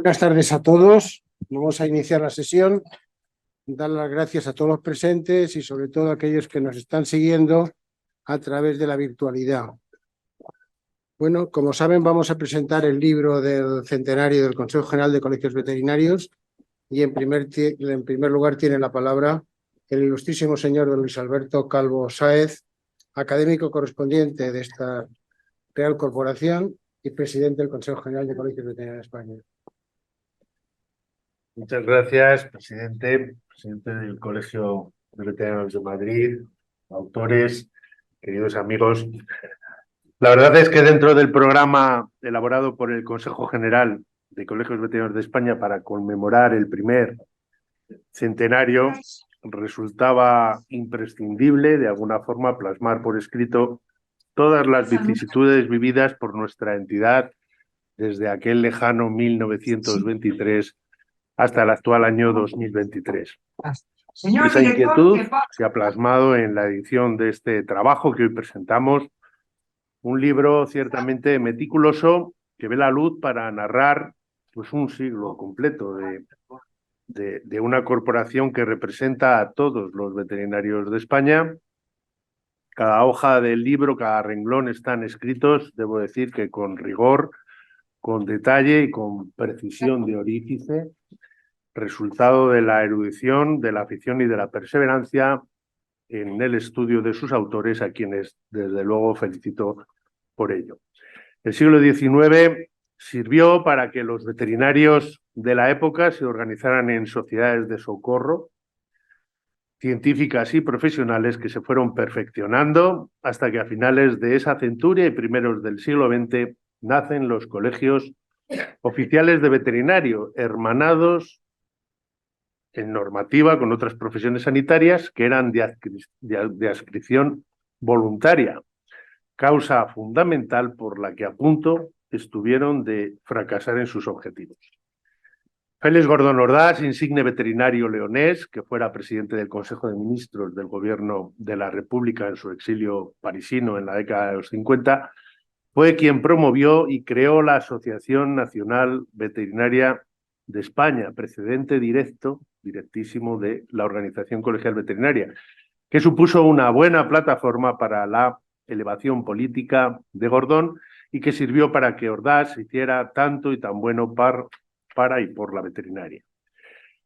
Buenas tardes a todos. Vamos a iniciar la sesión. Dar las gracias a todos los presentes y sobre todo a aquellos que nos están siguiendo a través de la virtualidad. Bueno, como saben, vamos a presentar el libro del centenario del Consejo General de Colegios Veterinarios y en primer lugar tiene la palabra el ilustrísimo señor don Luis Alberto Calvo Sáez, académico correspondiente de esta Real Corporación y presidente del Consejo General de Colegios Veterinarios de España. Muchas gracias, presidente del Colegio de Veterinarios de Madrid, autores, queridos amigos. La verdad es que dentro del programa elaborado por el Consejo General de Colegios Veterinarios de España para conmemorar el primer centenario, resultaba imprescindible de alguna forma plasmar por escrito todas las vicisitudes vividas por nuestra entidad desde aquel lejano 1923 hasta el actual año 2023. Esa inquietud se ha plasmado en la edición de este trabajo que hoy presentamos, un libro ciertamente meticuloso que ve la luz para narrar pues, un siglo completo de una corporación que representa a todos los veterinarios de España. Cada hoja del libro, cada renglón están escritos, debo decir que con rigor, con detalle y con precisión de orífice, resultado de la erudición, de la afición y de la perseverancia en el estudio de sus autores, a quienes desde luego felicito por ello. El siglo XIX sirvió para que los veterinarios de la época se organizaran en sociedades de socorro, científicas y profesionales que se fueron perfeccionando hasta que a finales de esa centuria y primeros del siglo XX nacen los colegios oficiales de veterinario, hermanados en normativa con otras profesiones sanitarias que eran de adscripción voluntaria, causa fundamental por la que a punto estuvieron de fracasar en sus objetivos. Félix Gordón Ordaz, insigne veterinario leonés, que fuera presidente del Consejo de Ministros del Gobierno de la República en su exilio parisino en la década de los 50, fue quien promovió y creó la Asociación Nacional Veterinaria de España, precedente directísimo de la Organización Colegial Veterinaria, que supuso una buena plataforma para la elevación política de Gordón y que sirvió para que Ordaz hiciera tanto y tan bueno para y por la veterinaria.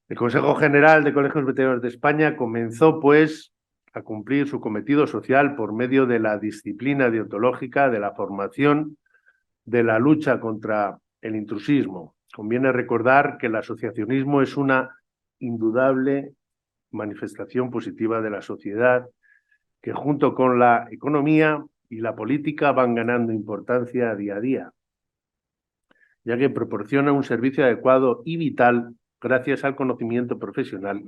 El Consejo General de Colegios Veterinarios de España comenzó, pues, a cumplir su cometido social por medio de la disciplina deontológica, de la formación, de la lucha contra el intrusismo. Conviene recordar que el asociacionismo es una indudable manifestación positiva de la sociedad que junto con la economía y la política van ganando importancia día a día, ya que proporciona un servicio adecuado y vital gracias al conocimiento profesional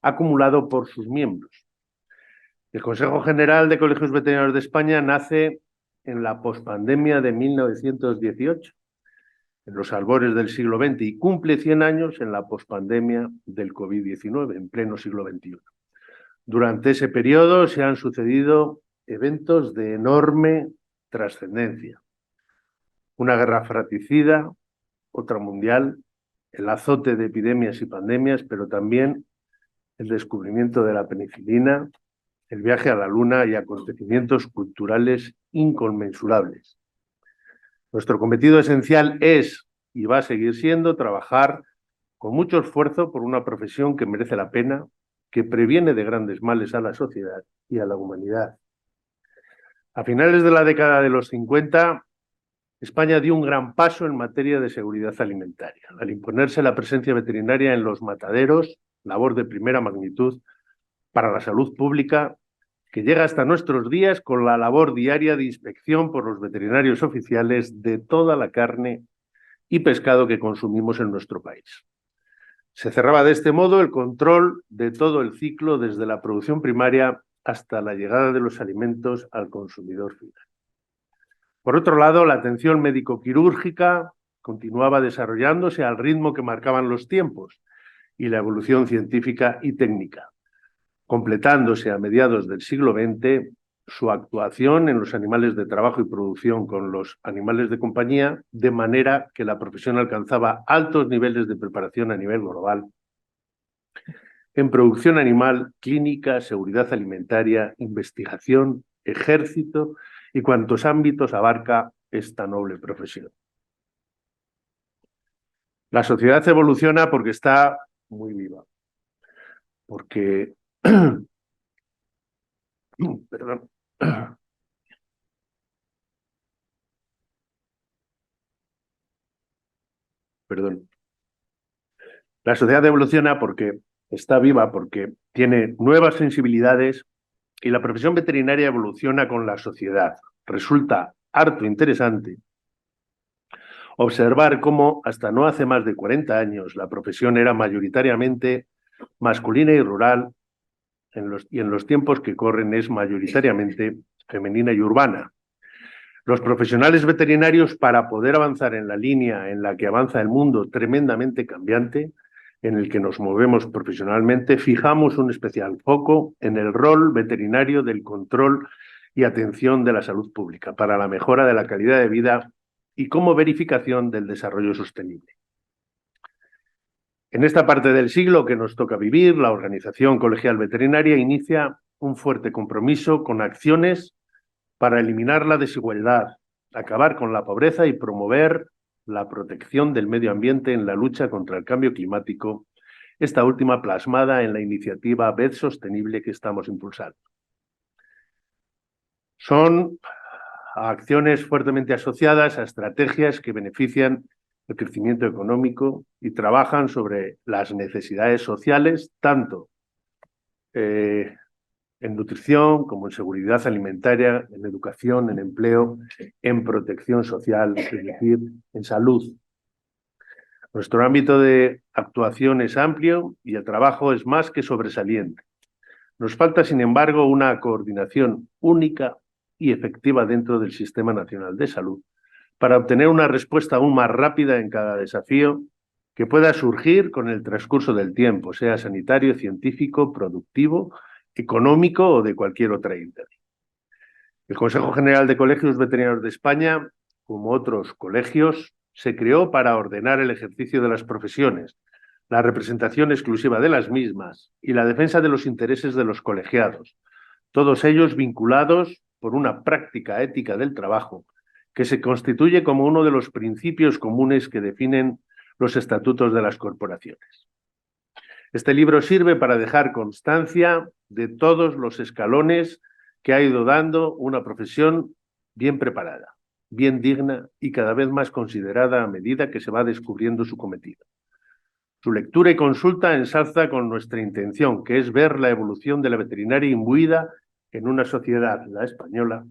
acumulado por sus miembros. El Consejo General de Colegios Veterinarios de España nace en la pospandemia de 1918, en los albores del siglo XX, y cumple 100 años en la pospandemia del COVID-19, en pleno siglo XXI. Durante ese periodo se han sucedido eventos de enorme trascendencia. Una guerra fratricida, otra mundial, el azote de epidemias y pandemias, pero también el descubrimiento de la penicilina, el viaje a la Luna y acontecimientos culturales inconmensurables. Nuestro cometido esencial es y va a seguir siendo trabajar con mucho esfuerzo por una profesión que merece la pena, que previene de grandes males a la sociedad y a la humanidad. A finales de la década de los 50, España dio un gran paso en materia de seguridad alimentaria, al imponerse la presencia veterinaria en los mataderos, labor de primera magnitud para la salud pública, que llega hasta nuestros días con la labor diaria de inspección por los veterinarios oficiales de toda la carne y pescado que consumimos en nuestro país. Se cerraba de este modo el control de todo el ciclo desde la producción primaria hasta la llegada de los alimentos al consumidor final. Por otro lado, la atención médico-quirúrgica continuaba desarrollándose al ritmo que marcaban los tiempos y la evolución científica y técnica, completándose a mediados del siglo XX su actuación en los animales de trabajo y producción con los animales de compañía, de manera que la profesión alcanzaba altos niveles de preparación a nivel global en producción animal, clínica, seguridad alimentaria, investigación, ejército y cuantos ámbitos abarca esta noble profesión. La sociedad evoluciona porque está muy viva, porque perdón. Perdón. La sociedad evoluciona porque está viva, porque tiene nuevas sensibilidades y la profesión veterinaria evoluciona con la sociedad. Resulta harto interesante observar cómo hasta no hace más de 40 años la profesión era mayoritariamente masculina y rural y en los tiempos que corren es mayoritariamente femenina y urbana. Los profesionales veterinarios, para poder avanzar en la línea en la que avanza el mundo tremendamente cambiante, en el que nos movemos profesionalmente, fijamos un especial foco en el rol veterinario del control y atención de la salud pública para la mejora de la calidad de vida y como verificación del desarrollo sostenible. En esta parte del siglo que nos toca vivir, la Organización Colegial Veterinaria inicia un fuerte compromiso con acciones para eliminar la desigualdad, acabar con la pobreza y promover la protección del medio ambiente en la lucha contra el cambio climático, esta última plasmada en la iniciativa VET Sostenible que estamos impulsando. Son acciones fuertemente asociadas a estrategias que benefician el crecimiento económico y trabajan sobre las necesidades sociales, tanto en nutrición, como en seguridad alimentaria, en educación, en empleo, en protección social, es decir, en salud. Nuestro ámbito de actuación es amplio y el trabajo es más que sobresaliente. Nos falta, sin embargo, una coordinación única y efectiva dentro del Sistema Nacional de Salud para obtener una respuesta aún más rápida en cada desafío que pueda surgir con el transcurso del tiempo, sea sanitario, científico, productivo, económico o de cualquier otra índole. El Consejo General de Colegios Veterinarios de España, como otros colegios, se creó para ordenar el ejercicio de las profesiones, la representación exclusiva de las mismas y la defensa de los intereses de los colegiados, todos ellos vinculados por una práctica ética del trabajo que se constituye como uno de los principios comunes que definen los estatutos de las corporaciones. Este libro sirve para dejar constancia de todos los escalones que ha ido dando una profesión bien preparada, bien digna y cada vez más considerada a medida que se va descubriendo su cometido. Su lectura y consulta ensalza con nuestra intención, que es ver la evolución de la veterinaria imbuida en una sociedad, la española,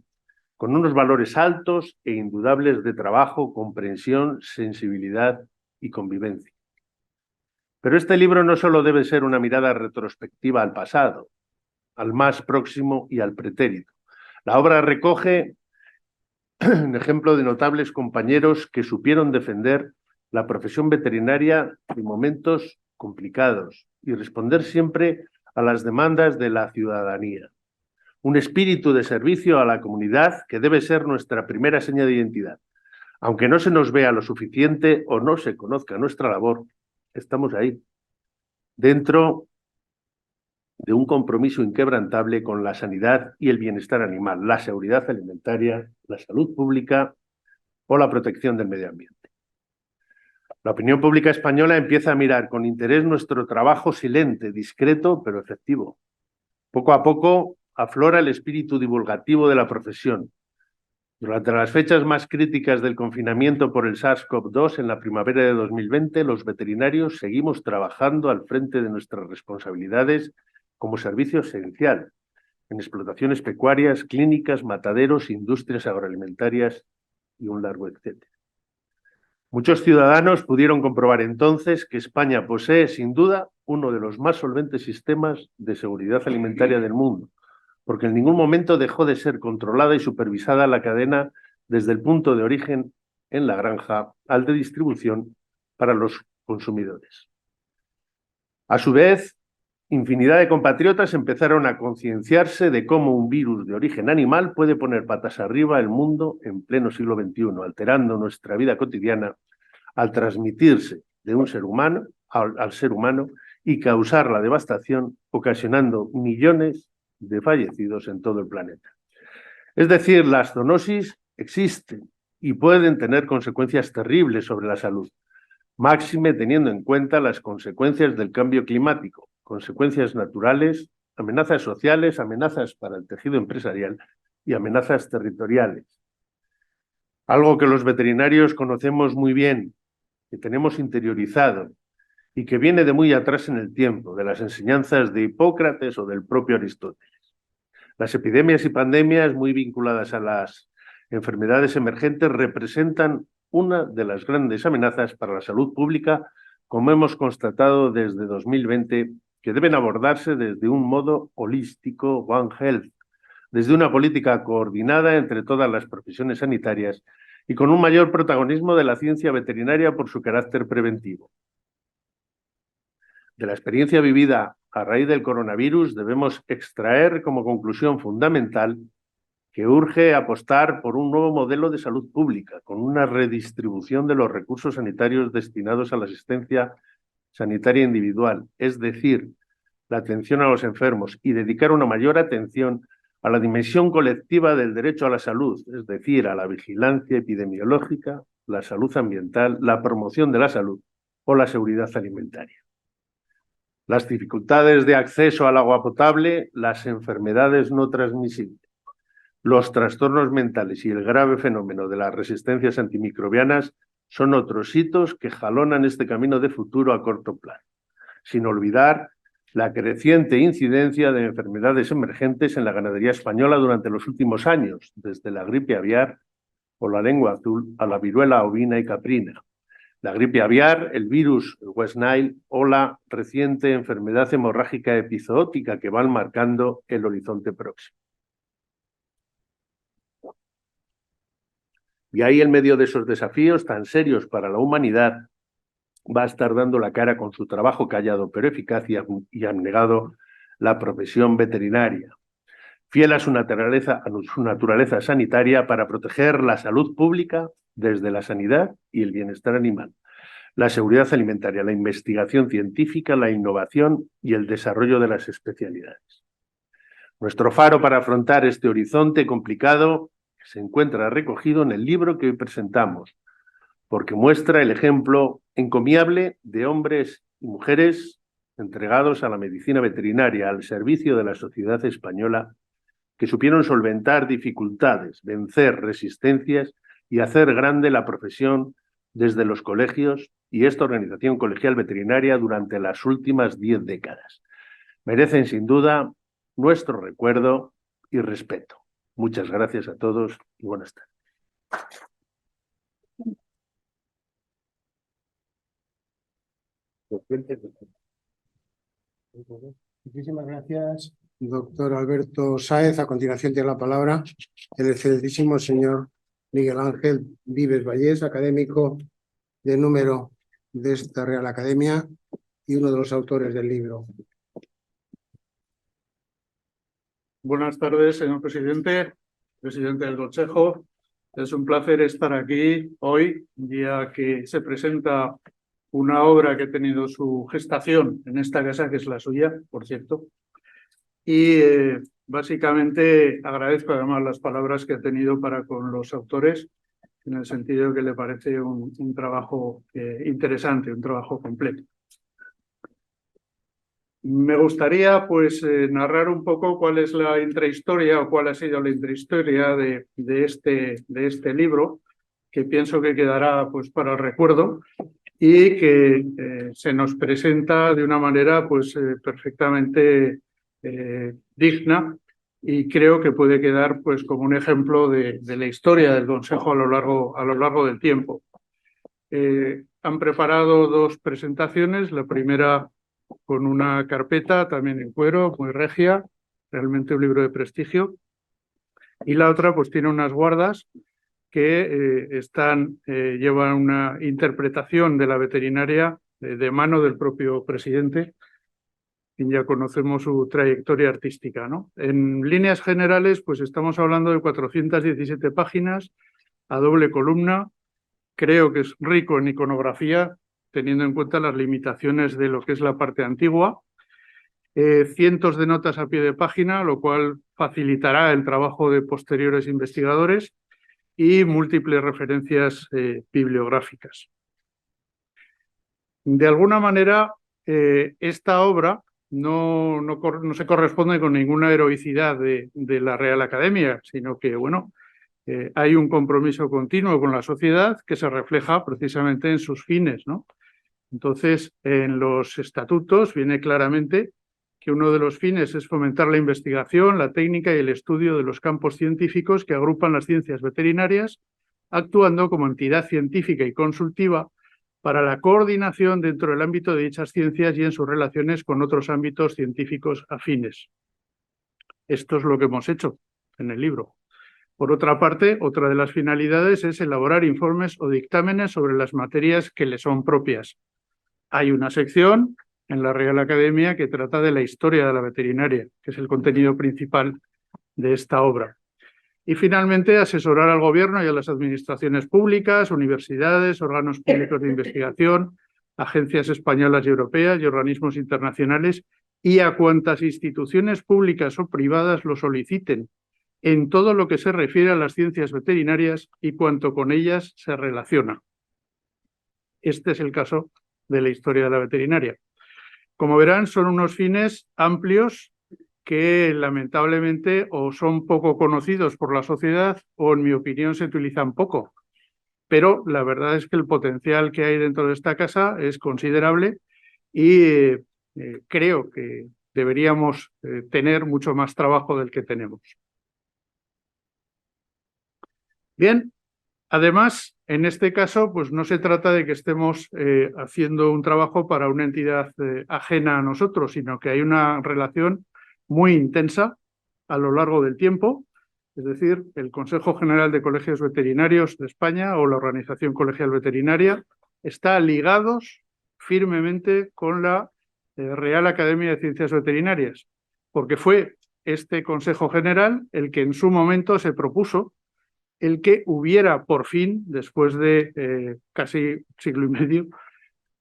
con unos valores altos e indudables de trabajo, comprensión, sensibilidad y convivencia. Pero este libro no solo debe ser una mirada retrospectiva al pasado, al más próximo y al pretérito. La obra recoge un ejemplo de notables compañeros que supieron defender la profesión veterinaria en momentos complicados y responder siempre a las demandas de la ciudadanía. Un espíritu de servicio a la comunidad que debe ser nuestra primera seña de identidad. Aunque no se nos vea lo suficiente o no se conozca nuestra labor, estamos ahí, dentro de un compromiso inquebrantable con la sanidad y el bienestar animal, la seguridad alimentaria, la salud pública o la protección del medio ambiente. La opinión pública española empieza a mirar con interés nuestro trabajo silente, discreto, pero efectivo. Poco a poco aflora el espíritu divulgativo de la profesión. Durante las fechas más críticas del confinamiento por el SARS-CoV-2 en la primavera de 2020, los veterinarios seguimos trabajando al frente de nuestras responsabilidades como servicio esencial en explotaciones pecuarias, clínicas, mataderos, industrias agroalimentarias y un largo etcétera. Muchos ciudadanos pudieron comprobar entonces que España posee, sin duda, uno de los más solventes sistemas de seguridad alimentaria del mundo, porque en ningún momento dejó de ser controlada y supervisada la cadena desde el punto de origen en la granja al de distribución para los consumidores. A su vez, infinidad de compatriotas empezaron a concienciarse de cómo un virus de origen animal puede poner patas arriba el mundo en pleno siglo XXI, alterando nuestra vida cotidiana al transmitirse de un ser humano al ser humano y causar la devastación, ocasionando millones de fallecidos en todo el planeta. Es decir, las zoonosis existen y pueden tener consecuencias terribles sobre la salud, máxime teniendo en cuenta las consecuencias del cambio climático, consecuencias naturales, amenazas sociales, amenazas para el tejido empresarial y amenazas territoriales. Algo que los veterinarios conocemos muy bien, que tenemos interiorizado y que viene de muy atrás en el tiempo, de las enseñanzas de Hipócrates o del propio Aristóteles. Las epidemias y pandemias muy vinculadas a las enfermedades emergentes representan una de las grandes amenazas para la salud pública, como hemos constatado desde 2020, que deben abordarse desde un modo holístico, One Health, desde una política coordinada entre todas las profesiones sanitarias y con un mayor protagonismo de la ciencia veterinaria por su carácter preventivo. De la experiencia vivida a raíz del coronavirus debemos extraer como conclusión fundamental que urge apostar por un nuevo modelo de salud pública, con una redistribución de los recursos sanitarios destinados a la asistencia sanitaria individual, es decir, la atención a los enfermos, y dedicar una mayor atención a la dimensión colectiva del derecho a la salud, es decir, a la vigilancia epidemiológica, la salud ambiental, la promoción de la salud o la seguridad alimentaria. Las dificultades de acceso al agua potable, las enfermedades no transmisibles, los trastornos mentales y el grave fenómeno de las resistencias antimicrobianas son otros hitos que jalonan este camino de futuro a corto plazo, sin olvidar la creciente incidencia de enfermedades emergentes en la ganadería española durante los últimos años, desde la gripe aviar o la lengua azul a la viruela ovina y caprina. La gripe aviar, el virus West Nile o la reciente enfermedad hemorrágica epizootica que van marcando el horizonte próximo. Y ahí, en medio de esos desafíos tan serios para la humanidad, va a estar dando la cara con su trabajo callado pero eficaz y abnegado la profesión veterinaria, fiel a su naturaleza sanitaria para proteger la salud pública desde la sanidad y el bienestar animal, la seguridad alimentaria, la investigación científica, la innovación y el desarrollo de las especialidades. Nuestro faro para afrontar este horizonte complicado se encuentra recogido en el libro que hoy presentamos, porque muestra el ejemplo encomiable de hombres y mujeres entregados a la medicina veterinaria, al servicio de la sociedad española, que supieron solventar dificultades, vencer resistencias y hacer grande la profesión desde los colegios y esta organización colegial veterinaria durante las últimas 10 décadas. Merecen sin duda nuestro recuerdo y respeto. Muchas gracias a todos y buenas tardes. Muchísimas gracias, doctor Alberto Sáez. A continuación tiene la palabra el excelentísimo señor Miguel Ángel Vives Vallés, académico de número de esta Real Academia y uno de los autores del libro. Buenas tardes, señor presidente, presidente del Consejo. Es un placer estar aquí hoy, día que se presenta una obra que ha tenido su gestación en esta casa, que es la suya, por cierto. Y básicamente agradezco además las palabras que ha tenido para con los autores, en el sentido que le parece un trabajo interesante, un trabajo completo. Me gustaría pues narrar un poco cuál es la intrahistoria o cuál ha sido la intrahistoria de este libro, que pienso que quedará pues para el recuerdo y que se nos presenta de una manera pues perfectamente digna, y creo que puede quedar pues como un ejemplo de la historia del Consejo a lo largo del tiempo. Han preparado dos presentaciones, la primera con una carpeta también en cuero, muy regia, realmente un libro de prestigio, y la otra pues tiene unas guardas que llevan una interpretación de la veterinaria de mano del propio presidente, y ya conocemos su trayectoria artística, ¿no? En líneas generales, pues estamos hablando de 417 páginas a doble columna. Creo que es rico en iconografía, teniendo en cuenta las limitaciones de lo que es la parte antigua. Cientos de notas a pie de página, lo cual facilitará el trabajo de posteriores investigadores, y múltiples referencias bibliográficas. De alguna manera, esta obra no se corresponde con ninguna heroicidad de la Real Academia, sino que, bueno, hay un compromiso continuo con la sociedad que se refleja precisamente en sus fines, ¿no? Entonces, en los estatutos viene claramente que uno de los fines es fomentar la investigación, la técnica y el estudio de los campos científicos que agrupan las ciencias veterinarias, actuando como entidad científica y consultiva para la coordinación dentro del ámbito de dichas ciencias y en sus relaciones con otros ámbitos científicos afines. Esto es lo que hemos hecho en el libro. Por otra parte, otra de las finalidades es elaborar informes o dictámenes sobre las materias que le son propias. Hay una sección en la Real Academia que trata de la historia de la veterinaria, que es el contenido principal de esta obra. Y finalmente, asesorar al gobierno y a las administraciones públicas, universidades, órganos públicos de investigación, agencias españolas y europeas y organismos internacionales, y a cuantas instituciones públicas o privadas lo soliciten, en todo lo que se refiere a las ciencias veterinarias y cuanto con ellas se relaciona. Este es el caso de la historia de la veterinaria. Como verán, son unos fines amplios que lamentablemente o son poco conocidos por la sociedad o, en mi opinión, se utilizan poco. Pero la verdad es que el potencial que hay dentro de esta casa es considerable y creo que deberíamos tener mucho más trabajo del que tenemos. Bien, además, en este caso, pues no se trata de que estemos haciendo un trabajo para una entidad ajena a nosotros, sino que hay una relación muy intensa a lo largo del tiempo. Es decir, el Consejo General de Colegios Veterinarios de España o la Organización Colegial Veterinaria están ligados firmemente con la Real Academia de Ciencias Veterinarias, porque fue este Consejo General el que en su momento se propuso el que hubiera por fin, después de casi siglo y medio,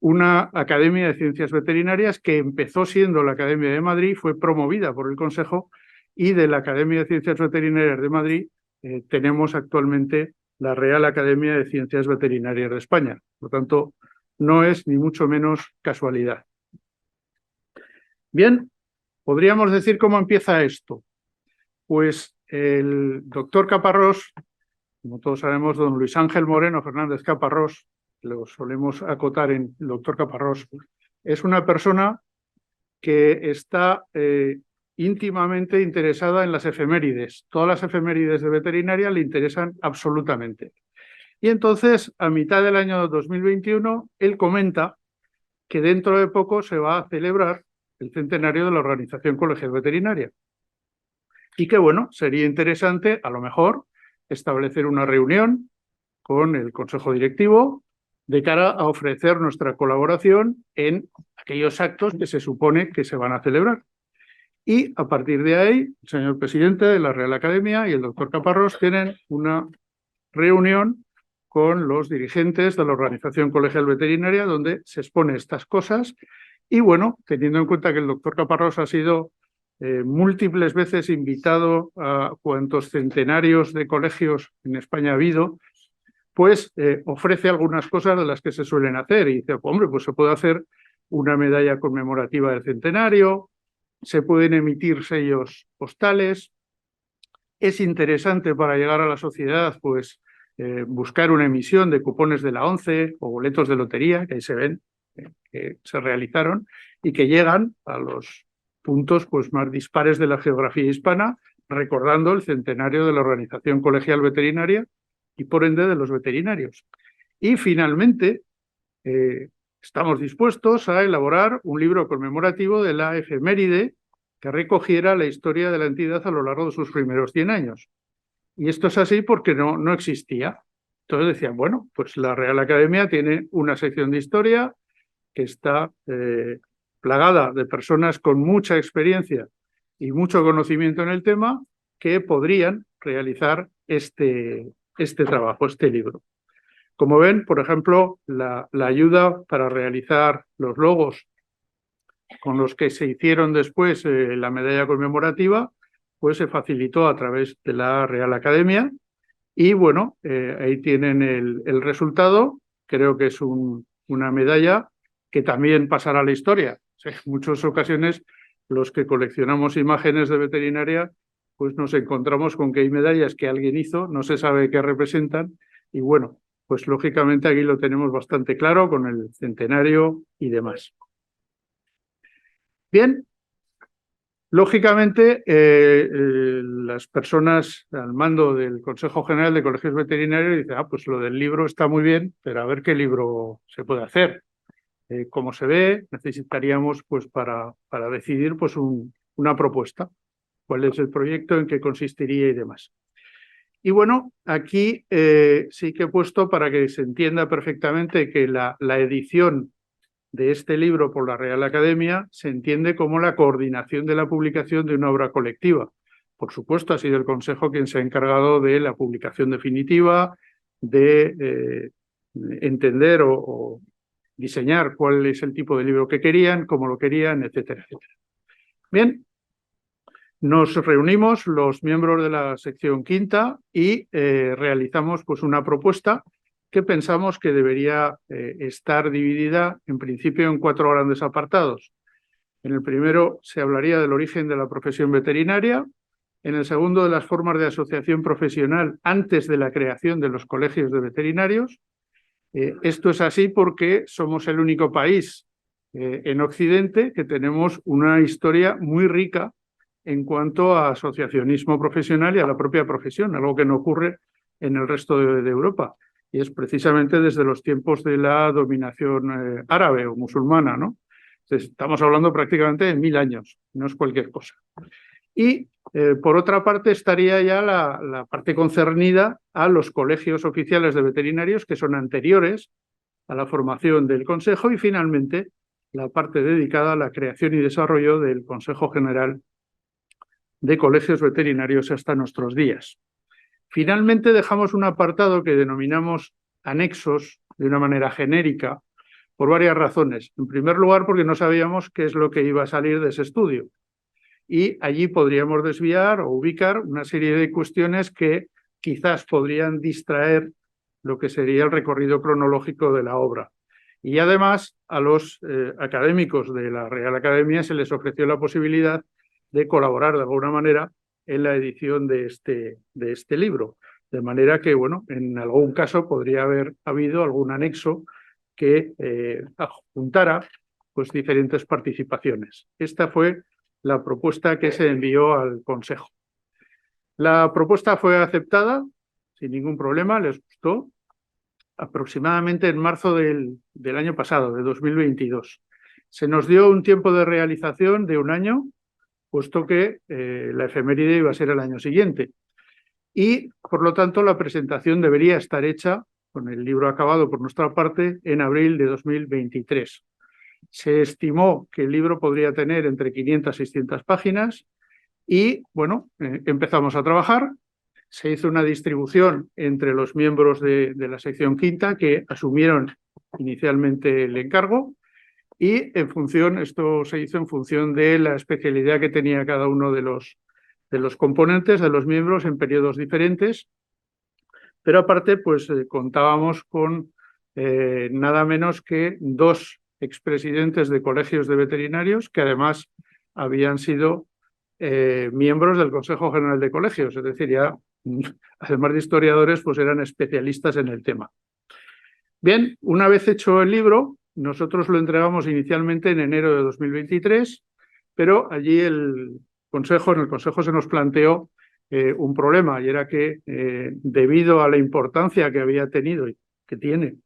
una Academia de Ciencias Veterinarias que empezó siendo la Academia de Madrid, fue promovida por el Consejo, y de la Academia de Ciencias Veterinarias de Madrid tenemos actualmente la Real Academia de Ciencias Veterinarias de España. Por lo tanto, no es ni mucho menos casualidad. Bien, podríamos decir cómo empieza esto. Pues el doctor Caparrós, como todos sabemos, don Luis Ángel Moreno Fernández Caparrós, lo solemos acotar en el doctor Caparrós, es una persona que está íntimamente interesada en las efemérides. Todas las efemérides de veterinaria le interesan absolutamente. Y entonces, a mitad del año 2021, él comenta que dentro de poco se va a celebrar el centenario de la Organización Colegial Veterinaria. Y que, bueno, sería interesante, a lo mejor, establecer una reunión con el Consejo Directivo de cara a ofrecer nuestra colaboración en aquellos actos que se supone que se van a celebrar. Y a partir de ahí, el señor presidente de la Real Academia y el doctor Caparrós tienen una reunión con los dirigentes de la Organización Colegial Veterinaria donde se expone estas cosas. Y bueno, teniendo en cuenta que el doctor Caparrós ha sido múltiples veces invitado a cuantos centenarios de colegios en España ha habido, pues ofrece algunas cosas de las que se suelen hacer. Y dice, hombre, pues se puede hacer una medalla conmemorativa del centenario, se pueden emitir sellos postales. Es interesante para llegar a la sociedad, pues, buscar una emisión de cupones de la ONCE o boletos de lotería, que ahí se ven, que se realizaron y que llegan a los puntos pues, más dispares de la geografía hispana, recordando el centenario de la Organización Colegial Veterinaria y por ende de los veterinarios. Y finalmente, estamos dispuestos a elaborar un libro conmemorativo de la efeméride que recogiera la historia de la entidad a lo largo de sus primeros 100 años. Y esto es así porque no existía. Entonces decían, bueno, pues la Real Academia tiene una sección de historia que está plagada de personas con mucha experiencia y mucho conocimiento en el tema que podrían realizar este trabajo, este libro. Como ven, por ejemplo, la ayuda para realizar los logos con los que se hicieron después la medalla conmemorativa, pues se facilitó a través de la Real Academia y bueno, ahí tienen el resultado. Creo que es una medalla que también pasará a la historia. En muchas ocasiones los que coleccionamos imágenes de veterinaria pues nos encontramos con que hay medallas que alguien hizo, no se sabe qué representan y bueno, pues lógicamente aquí lo tenemos bastante claro con el centenario y demás. Bien, lógicamente las personas al mando del Consejo General de Colegios Veterinarios dicen, pues lo del libro está muy bien, pero a ver qué libro se puede hacer. Como se ve, necesitaríamos pues para decidir pues una propuesta. ¿Cuál es el proyecto, en qué consistiría y demás? Y bueno, aquí sí que he puesto para que se entienda perfectamente que la edición de este libro por la Real Academia se entiende como la coordinación de la publicación de una obra colectiva. Por supuesto, ha sido el Consejo quien se ha encargado de la publicación definitiva, de entender o diseñar cuál es el tipo de libro que querían, cómo lo querían, etcétera, etcétera. Bien, nos reunimos los miembros de la sección quinta y realizamos pues una propuesta que pensamos que debería estar dividida en principio en 4 grandes apartados. En el primero se hablaría del origen de la profesión veterinaria, en el segundo de las formas de asociación profesional antes de la creación de los colegios de veterinarios. Esto es así porque somos el único país en Occidente que tenemos una historia muy rica en cuanto a asociacionismo profesional y a la propia profesión, algo que no ocurre en el resto de Europa. Y es precisamente desde los tiempos de la dominación árabe o musulmana, ¿no? Entonces, estamos hablando prácticamente de 1000 años, no es cualquier cosa. Y por otra parte estaría ya la parte concernida a los colegios oficiales de veterinarios que son anteriores a la formación del Consejo y finalmente la parte dedicada a la creación y desarrollo del Consejo General de Colegios Veterinarios hasta nuestros días. Finalmente dejamos un apartado que denominamos anexos de una manera genérica por varias razones. En primer lugar, porque no sabíamos qué es lo que iba a salir de ese estudio. Y allí podríamos desviar o ubicar una serie de cuestiones que quizás podrían distraer lo que sería el recorrido cronológico de la obra. Y además a los académicos de la Real Academia se les ofreció la posibilidad de colaborar de alguna manera en la edición de este libro. De manera que, bueno, en algún caso podría haber habido algún anexo que adjuntara pues, diferentes participaciones. Esta fue la propuesta que se envió al Consejo. La propuesta fue aceptada sin ningún problema, les gustó, aproximadamente en marzo del año pasado, de 2022. Se nos dio un tiempo de realización de 1 año, puesto que la efeméride iba a ser el año siguiente. Y, por lo tanto, la presentación debería estar hecha, con el libro acabado por nuestra parte, en abril de 2023. Se estimó que el libro podría tener entre 500 y 600 páginas y, bueno, empezamos a trabajar. Se hizo una distribución entre los miembros de la sección quinta que asumieron inicialmente el encargo y esto se hizo en función de la especialidad que tenía cada uno de los componentes, de los miembros en periodos diferentes. Pero aparte, pues contábamos con nada menos que 2 expresidentes de colegios de veterinarios que además habían sido miembros del Consejo General de Colegios, es decir, ya además de historiadores, pues eran especialistas en el tema. Bien, una vez hecho el libro, nosotros lo entregamos inicialmente en enero de 2023, pero allí en el Consejo se nos planteó un problema, y era que debido a la importancia que había tenido y que tiene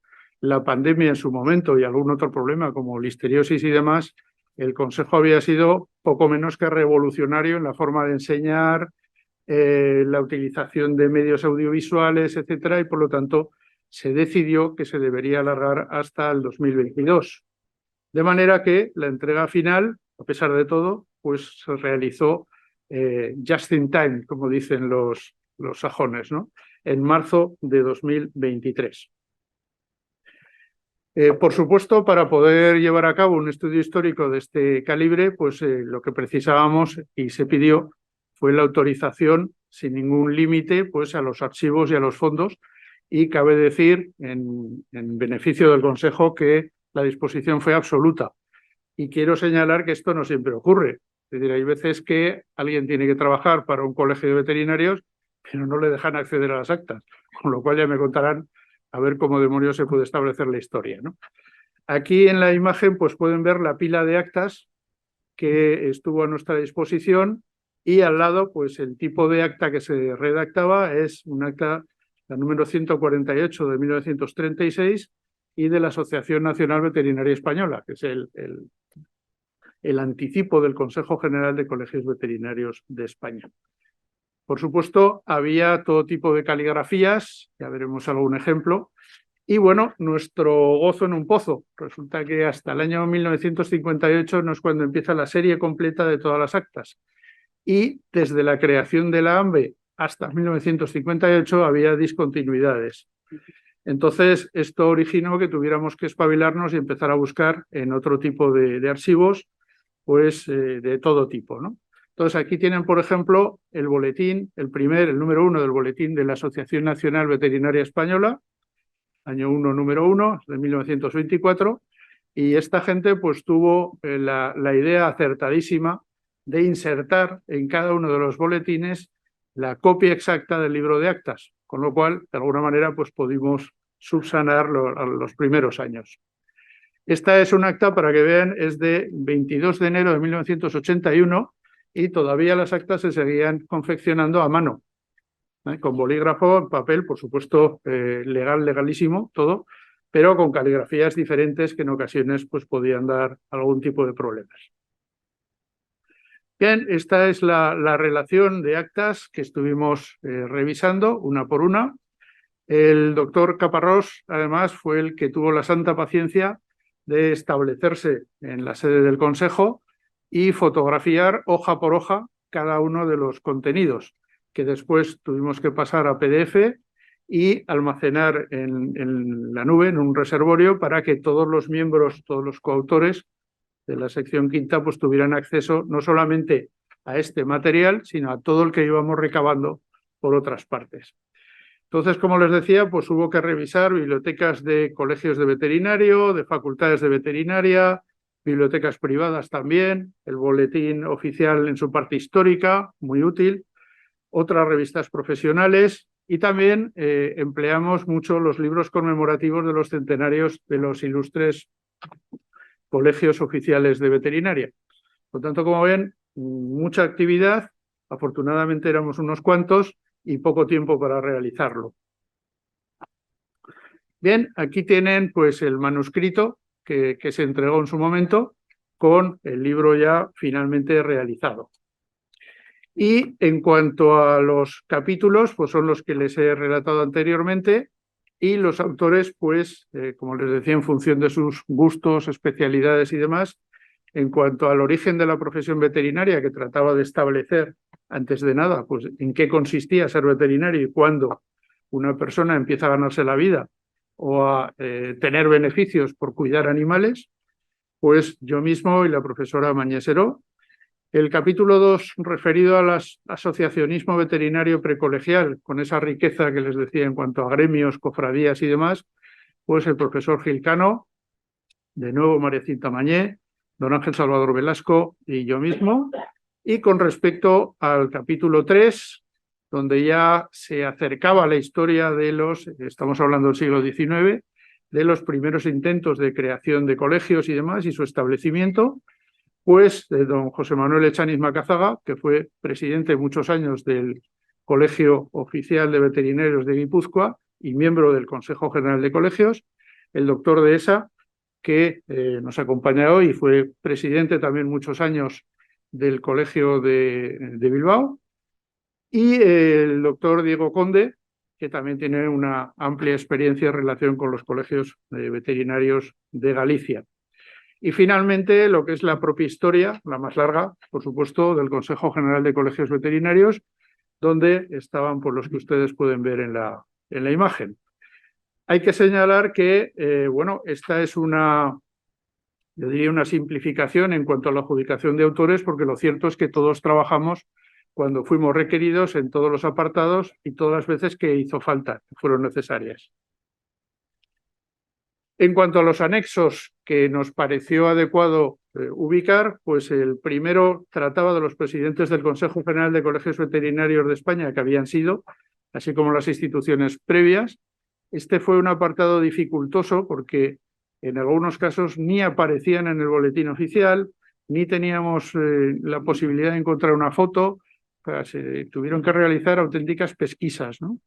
la pandemia en su momento y algún otro problema como listeriosis y demás, el Consejo había sido poco menos que revolucionario en la forma de enseñar, la utilización de medios audiovisuales, etcétera, y por lo tanto se decidió que se debería alargar hasta el 2022. De manera que la entrega final, a pesar de todo, pues se realizó just in time, como dicen los sajones, ¿no? En marzo de 2023. Por supuesto, para poder llevar a cabo un estudio histórico de este calibre, pues lo que precisábamos y se pidió fue la autorización sin ningún límite pues, a los archivos y a los fondos, y cabe decir, en beneficio del Consejo, que la disposición fue absoluta. Y quiero señalar que esto no siempre ocurre. Es decir, hay veces que alguien tiene que trabajar para un colegio de veterinarios, pero no le dejan acceder a las actas, con lo cual ya me contarán a ver cómo demonios se puede establecer la historia, ¿no? Aquí en la imagen pues pueden ver la pila de actas que estuvo a nuestra disposición, y al lado pues el tipo de acta que se redactaba es un acta, la número 148 de 1936, y de la Asociación Nacional Veterinaria Española, que es el anticipo del Consejo General de Colegios Veterinarios de España. Por supuesto, había todo tipo de caligrafías, ya veremos algún ejemplo, y bueno, nuestro gozo en un pozo. Resulta que hasta el año 1958 no es cuando empieza la serie completa de todas las actas, y desde la creación de la AMVE hasta 1958 había discontinuidades. Entonces, esto originó que tuviéramos que espabilarnos y empezar a buscar en otro tipo de archivos, pues de todo tipo, ¿no? Entonces, aquí tienen, por ejemplo, el boletín, el número 1 del boletín de la Asociación Nacional Veterinaria Española, año 1, número 1, de 1924, y esta gente pues tuvo la idea acertadísima de insertar en cada uno de los boletines la copia exacta del libro de actas, con lo cual, de alguna manera, pues pudimos subsanar los primeros años. Esta es un acta, para que vean, es de 22 de enero de 1981, y todavía las actas se seguían confeccionando a mano, con bolígrafo, en papel, por supuesto, legalísimo, todo, pero con caligrafías diferentes que en ocasiones pues, podían dar algún tipo de problemas. Bien, esta es la relación de actas que estuvimos revisando una por una. El doctor Caparrós, además, fue el que tuvo la santa paciencia de establecerse en la sede del Consejo y fotografiar hoja por hoja cada uno de los contenidos, que después tuvimos que pasar a PDF y almacenar en la nube, en un reservorio, para que todos los miembros, todos los coautores de la sección quinta, pues tuvieran acceso no solamente a este material, sino a todo el que íbamos recabando por otras partes. Entonces, como les decía, pues hubo que revisar bibliotecas de colegios de veterinario, de facultades de veterinaria, bibliotecas privadas también, el boletín oficial en su parte histórica, muy útil, otras revistas profesionales, y también empleamos mucho los libros conmemorativos de los centenarios de los ilustres colegios oficiales de veterinaria. Por tanto, como ven, mucha actividad. Afortunadamente éramos unos cuantos y poco tiempo para realizarlo. Bien, aquí tienen pues el manuscrito que se entregó en su momento, con el libro ya finalmente realizado. Y en cuanto a los capítulos, pues son los que les he relatado anteriormente, y los autores, pues, como les decía, en función de sus gustos, especialidades y demás, en cuanto al origen de la profesión veterinaria, que trataba de establecer, antes de nada, pues en qué consistía ser veterinario y cuándo una persona empieza a ganarse la vida o a tener beneficios por cuidar animales, pues yo mismo y la profesora Mañeseró. El capítulo 2, referido al asociacionismo veterinario precolegial, con esa riqueza que les decía en cuanto a gremios, cofradías y demás, pues el profesor Gilcano, de nuevo María Cinta Mañé, don Ángel Salvador Velasco y yo mismo. Y con respecto al capítulo 3, donde ya se acercaba la historia de estamos hablando del siglo XIX, de los primeros intentos de creación de colegios y demás, y su establecimiento, pues de don José Manuel Echaniz Macazaga, que fue presidente muchos años del Colegio Oficial de Veterinarios de Guipúzcoa y miembro del Consejo General de Colegios, el doctor Dehesa, que nos acompaña hoy y fue presidente también muchos años del Colegio de Bilbao, y el doctor Diego Conde, que también tiene una amplia experiencia en relación con los colegios veterinarios de Galicia. Y finalmente, lo que es la propia historia, la más larga, por supuesto, del Consejo General de Colegios Veterinarios, donde estaban por los que ustedes pueden ver en la imagen. Hay que señalar que, bueno, esta es yo diría una simplificación en cuanto a la adjudicación de autores, porque lo cierto es que todos trabajamos cuando fuimos requeridos en todos los apartados y todas las veces que hizo falta, que fueron necesarias. En cuanto a los anexos que nos pareció adecuado ubicar, pues el primero trataba de los presidentes del Consejo General de Colegios Veterinarios de España que habían sido, así como las instituciones previas. Este fue un apartado dificultoso porque en algunos casos ni aparecían en el boletín oficial, ni teníamos la posibilidad de encontrar una foto. O sea, se tuvieron que realizar auténticas pesquisas, ¿no?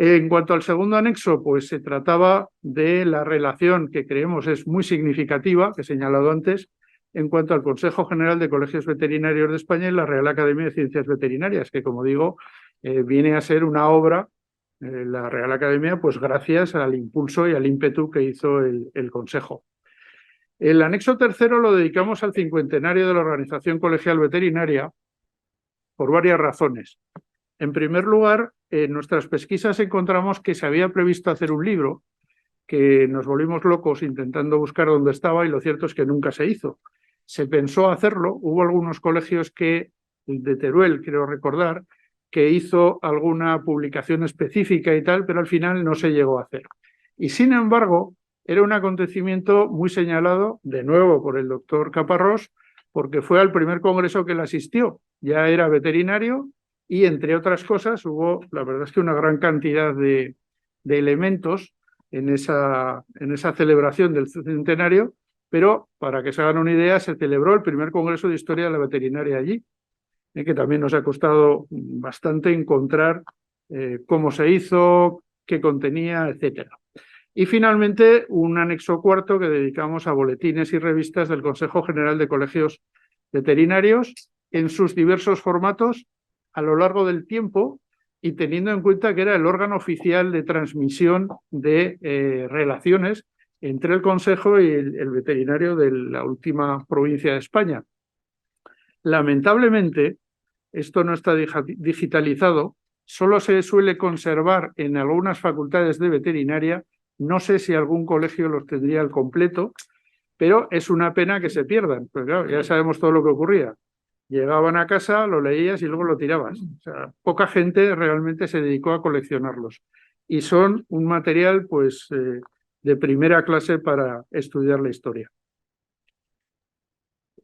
En cuanto al segundo anexo, pues se trataba de la relación que creemos es muy significativa, que he señalado antes, en cuanto al Consejo General de Colegios Veterinarios de España y la Real Academia de Ciencias Veterinarias, que, como digo, viene a ser una obra, la Real Academia, pues gracias al impulso y al ímpetu que hizo el Consejo. El anexo tercero lo dedicamos al 50enario de la Organización Colegial Veterinaria por varias razones. En primer lugar, en nuestras pesquisas encontramos que se había previsto hacer un libro, que nos volvimos locos intentando buscar dónde estaba y lo cierto es que nunca se hizo. Se pensó hacerlo, hubo algunos colegios de Teruel, creo recordar, que hizo alguna publicación específica y tal, pero al final no se llegó a hacer. Y sin embargo, era un acontecimiento muy señalado, de nuevo por el doctor Caparrós, porque fue al primer congreso que él asistió. Ya era veterinario y, entre otras cosas, hubo, la verdad es que una gran cantidad de elementos en esa celebración del centenario, pero para que se hagan una idea, se celebró el primer congreso de historia de la veterinaria allí, que también nos ha costado bastante encontrar cómo se hizo, qué contenía, etcétera. Y finalmente, un anexo cuarto que dedicamos a boletines y revistas del Consejo General de Colegios Veterinarios en sus diversos formatos a lo largo del tiempo y teniendo en cuenta que era el órgano oficial de transmisión de relaciones entre el Consejo y el veterinario de la última provincia de España. Lamentablemente, esto no está digitalizado, solo se suele conservar en algunas facultades de veterinaria. No sé si algún colegio los tendría al completo, pero es una pena que se pierdan, porque claro, ya sabemos todo lo que ocurría. Llegaban a casa, lo leías y luego lo tirabas. O sea, poca gente realmente se dedicó a coleccionarlos. Y son un material, pues, de primera clase para estudiar la historia.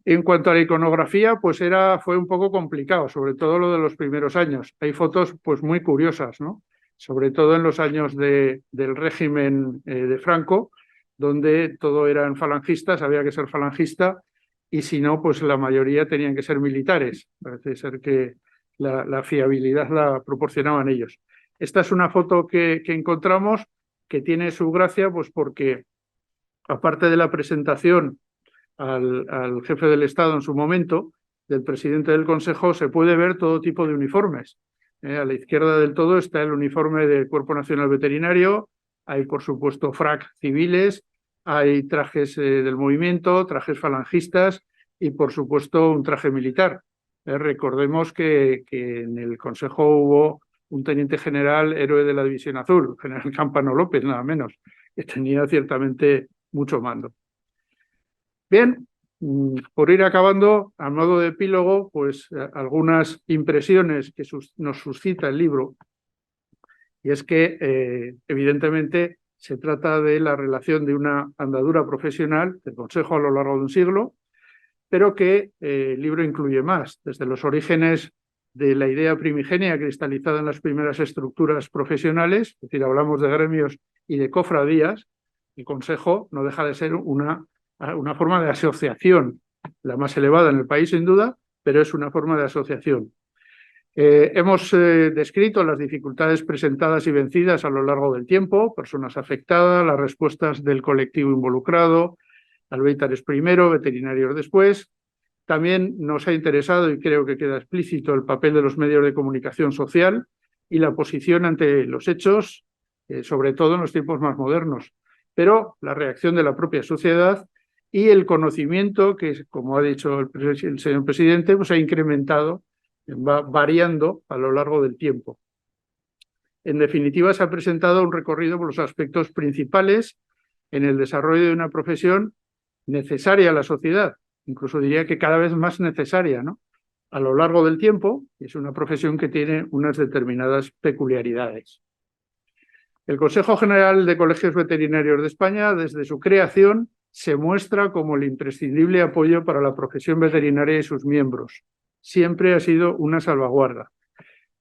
En cuanto a la iconografía, pues fue un poco complicado, sobre todo lo de los primeros años. Hay fotos, pues, muy curiosas, ¿no? Sobre todo en los años del régimen de Franco, donde todo eran falangistas, había que ser falangista, y si no, pues la mayoría tenían que ser militares. Parece ser que la fiabilidad la proporcionaban ellos. Esta es una foto que encontramos que tiene su gracia, pues porque aparte de la presentación al jefe del Estado en su momento, del presidente del Consejo, se puede ver todo tipo de uniformes. A la izquierda del todo está el uniforme del Cuerpo Nacional Veterinario, hay por supuesto frac civiles, hay trajes del movimiento, trajes falangistas y por supuesto un traje militar. Recordemos que en el Consejo hubo un teniente general héroe de la División Azul, general Campano López, nada menos, que tenía ciertamente mucho mando. Bien, por ir acabando, a modo de epílogo, pues algunas impresiones que nos suscita el libro, y es que evidentemente se trata de la relación de una andadura profesional del Consejo a lo largo de un siglo, pero que el libro incluye más, desde los orígenes de la idea primigenia cristalizada en las primeras estructuras profesionales, es decir, hablamos de gremios y de cofradías. El Consejo no deja de ser una forma de asociación, la más elevada en el país sin duda, pero es una forma de asociación. Hemos descrito las dificultades presentadas y vencidas a lo largo del tiempo, personas afectadas, las respuestas del colectivo involucrado, albéitares primero, veterinarios después. También nos ha interesado, y creo que queda explícito, el papel de los medios de comunicación social y la posición ante los hechos, sobre todo en los tiempos más modernos, pero la reacción de la propia sociedad y el conocimiento que, como ha dicho el señor presidente, pues ha incrementado, va variando a lo largo del tiempo. En definitiva, se ha presentado un recorrido por los aspectos principales en el desarrollo de una profesión necesaria a la sociedad, incluso diría que cada vez más necesaria, ¿no?, a lo largo del tiempo. Es una profesión que tiene unas determinadas peculiaridades. El Consejo General de Colegios Veterinarios de España, desde su creación, se muestra como el imprescindible apoyo para la profesión veterinaria y sus miembros. Siempre ha sido una salvaguarda.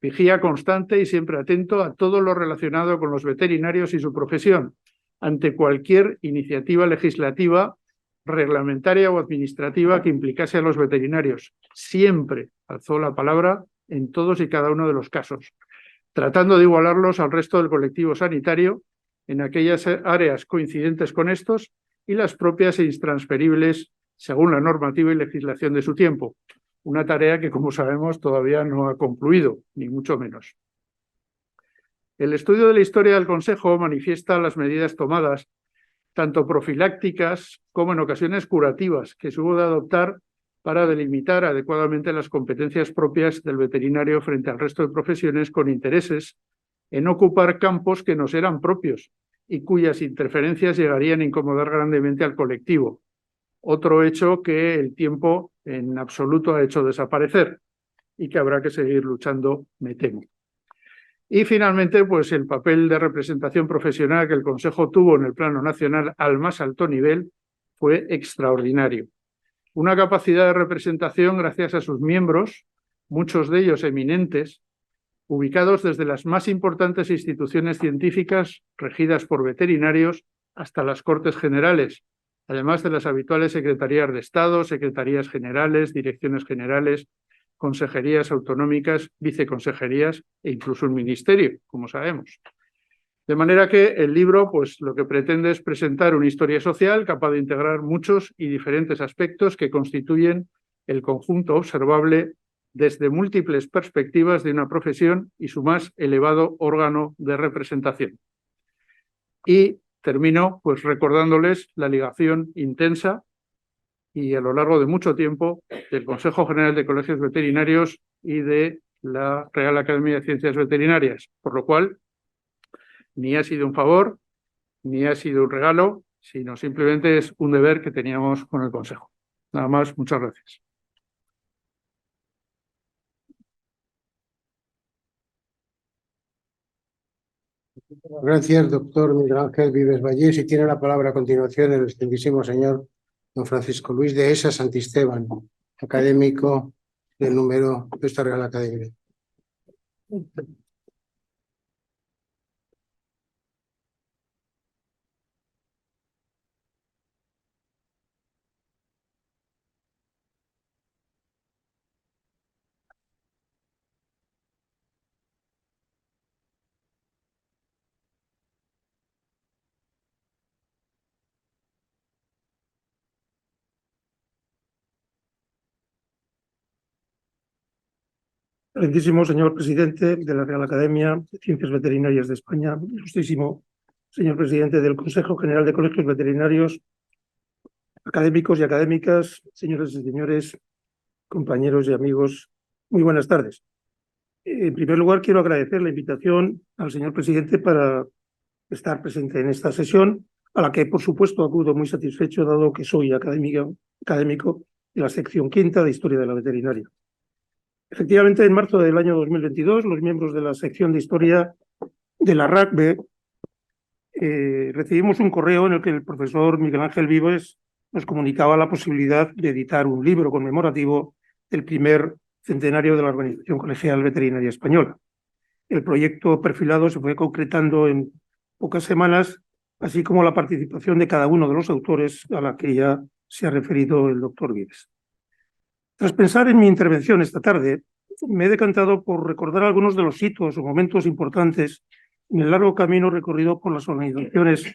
Vigía constante y siempre atento a todo lo relacionado con los veterinarios y su profesión, ante cualquier iniciativa legislativa, reglamentaria o administrativa que implicase a los veterinarios. Siempre alzó la palabra en todos y cada uno de los casos, tratando de igualarlos al resto del colectivo sanitario en aquellas áreas coincidentes con estos y las propias e intransferibles según la normativa y legislación de su tiempo. Una tarea que, como sabemos, todavía no ha concluido, ni mucho menos. El estudio de la historia del Consejo manifiesta las medidas tomadas, tanto profilácticas como en ocasiones curativas, que se hubo de adoptar para delimitar adecuadamente las competencias propias del veterinario frente al resto de profesiones con intereses en ocupar campos que nos eran propios y cuyas interferencias llegarían a incomodar grandemente al colectivo. Otro hecho que el tiempo en absoluto ha hecho desaparecer y que habrá que seguir luchando, me temo. Y finalmente, pues el papel de representación profesional que el Consejo tuvo en el plano nacional al más alto nivel fue extraordinario. Una capacidad de representación gracias a sus miembros, muchos de ellos eminentes, ubicados desde las más importantes instituciones científicas regidas por veterinarios hasta las Cortes Generales, además de las habituales secretarías de Estado, secretarías generales, direcciones generales, consejerías autonómicas, viceconsejerías e incluso un ministerio, como sabemos. De manera que el libro, pues, lo que pretende es presentar una historia social capaz de integrar muchos y diferentes aspectos que constituyen el conjunto observable desde múltiples perspectivas de una profesión y su más elevado órgano de representación. Y termino, pues, recordándoles la ligación intensa y a lo largo de mucho tiempo del Consejo General de Colegios Veterinarios y de la Real Academia de Ciencias Veterinarias, por lo cual ni ha sido un favor, ni ha sido un regalo, sino simplemente es un deber que teníamos con el Consejo. Nada más, muchas gracias. Gracias, doctor Miguel Ángel Vives Vallés. Y tiene la palabra a continuación el excelentísimo señor don Francisco Luis Dehesa Santisteban, académico del número de esta Real Academia. Excelentísimo señor presidente de la Real Academia de Ciencias Veterinarias de España, ilustrísimo señor presidente del Consejo General de Colegios Veterinarios, académicos y académicas, señoras y señores, compañeros y amigos, muy buenas tardes. En primer lugar, quiero agradecer la invitación al señor presidente para estar presente en esta sesión, a la que, por supuesto, acudo muy satisfecho, dado que soy académico de la sección quinta de Historia de la Veterinaria. Efectivamente, en marzo del año 2022, los miembros de la sección de Historia de la RACB recibimos un correo en el que el profesor Miguel Ángel Vives nos comunicaba la posibilidad de editar un libro conmemorativo del primer centenario de la Organización Colegial Veterinaria Española. El proyecto perfilado se fue concretando en pocas semanas, así como la participación de cada uno de los autores a la que ya se ha referido el doctor Vives. Tras pensar en mi intervención esta tarde, me he decantado por recordar algunos de los hitos o momentos importantes en el largo camino recorrido por las organizaciones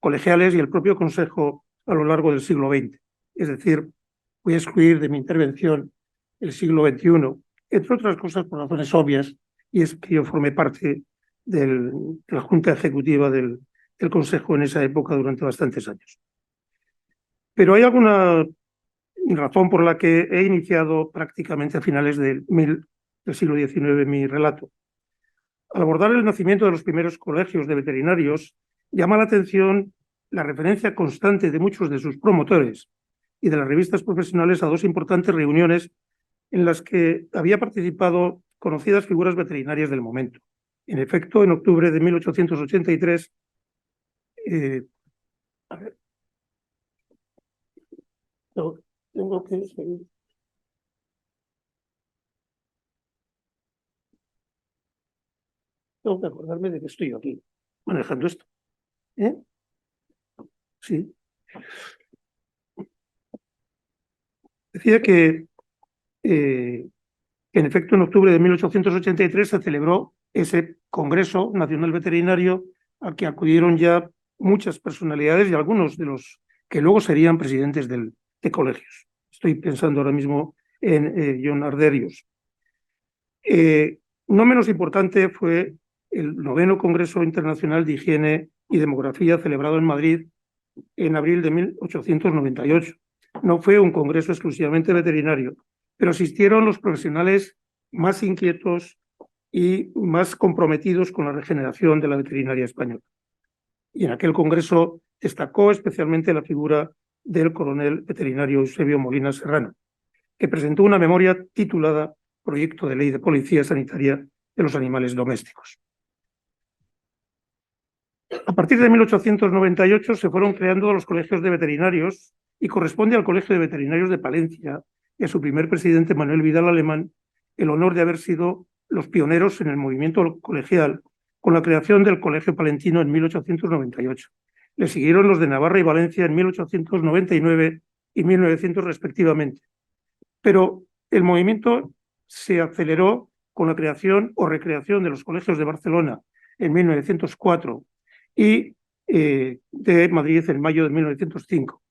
colegiales y el propio Consejo a lo largo del siglo XX. Es decir, voy a excluir de mi intervención el siglo XXI, entre otras cosas por razones obvias, y es que yo formé parte de la Junta Ejecutiva del Consejo en esa época durante bastantes años. Pero hay alguna razón por la que he iniciado prácticamente a finales del siglo XIX mi relato. Al abordar el nacimiento de los primeros colegios de veterinarios, llama la atención la referencia constante de muchos de sus promotores y de las revistas profesionales a dos importantes reuniones en las que había participado conocidas figuras veterinarias del momento. En efecto, en octubre de 1883, tengo que seguir. Tengo que acordarme de que estoy aquí manejando esto. Sí. Decía que en efecto en octubre de 1883 se celebró ese Congreso Nacional Veterinario al que acudieron ya muchas personalidades y algunos de los que luego serían presidentes de colegios. Estoy pensando ahora mismo en John Arderius. No menos importante fue el 9º Congreso Internacional de Higiene y Demografía celebrado en Madrid en abril de 1898. No fue un congreso exclusivamente veterinario, pero asistieron los profesionales más inquietos y más comprometidos con la regeneración de la veterinaria española. Y en aquel congreso destacó especialmente la figura del coronel veterinario Eusebio Molina Serrano, que presentó una memoria titulada Proyecto de Ley de Policía Sanitaria de los Animales Domésticos. A partir de 1898 se fueron creando los colegios de veterinarios y corresponde al Colegio de Veterinarios de Palencia y a su primer presidente, Manuel Vidal Alemán, el honor de haber sido los pioneros en el movimiento colegial con la creación del Colegio Palentino en 1898. Le siguieron los de Navarra y Valencia en 1899 y 1900 respectivamente. Pero el movimiento se aceleró con la creación o recreación de los colegios de Barcelona en 1904 y de Madrid en mayo de 1905,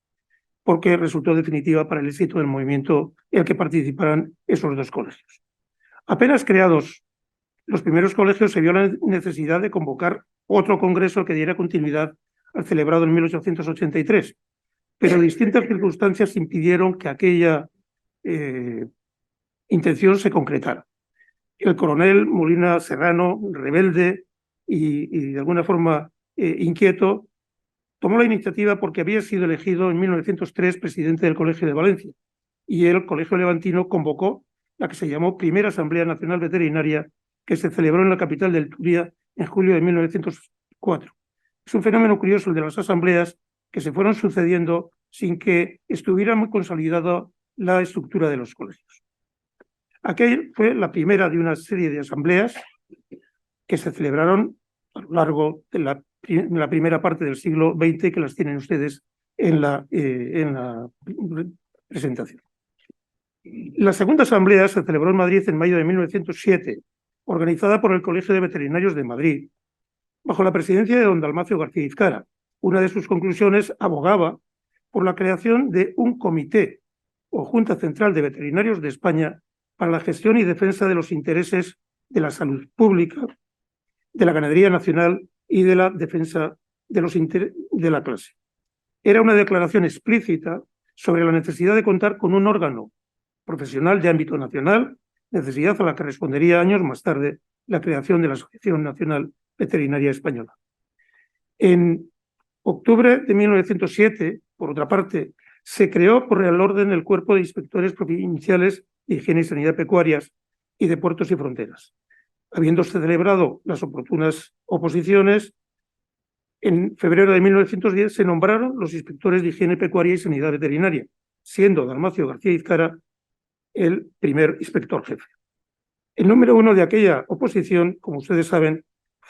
porque resultó definitiva para el éxito del movimiento en el que participaran esos dos colegios. Apenas creados los primeros colegios, se vio la necesidad de convocar otro congreso que diera continuidad al celebrado en 1883, pero distintas circunstancias impidieron que aquella intención se concretara. El coronel Molina Serrano, rebelde y de alguna forma inquieto, tomó la iniciativa porque había sido elegido en 1903 presidente del Colegio de Valencia y el Colegio Levantino convocó la que se llamó Primera Asamblea Nacional Veterinaria, que se celebró en la capital del Turia en julio de 1904. Es un fenómeno curioso el de las asambleas que se fueron sucediendo sin que estuviera muy consolidada la estructura de los colegios. Aquella fue la primera de una serie de asambleas que se celebraron a lo largo de la primera parte del siglo XX, que las tienen ustedes en la presentación. La segunda asamblea se celebró en Madrid en mayo de 1907, organizada por el Colegio de Veterinarios de Madrid, bajo la presidencia de don Dalmacio García Izcara. Una de sus conclusiones abogaba por la creación de un comité o Junta Central de Veterinarios de España para la gestión y defensa de los intereses de la salud pública, de la ganadería nacional y de la defensa de la clase. Era una declaración explícita sobre la necesidad de contar con un órgano profesional de ámbito nacional, necesidad a la que respondería años más tarde la creación de la Asociación Nacional Veterinaria Española. En octubre de 1907, por otra parte, se creó por Real Orden el Cuerpo de Inspectores Provinciales de Higiene y Sanidad Pecuarias y de Puertos y Fronteras. Habiéndose celebrado las oportunas oposiciones, en febrero de 1910 se nombraron los inspectores de Higiene Pecuaria y Sanidad Veterinaria, siendo Dalmacio García Izcara el primer inspector jefe. El número uno de aquella oposición, como ustedes saben,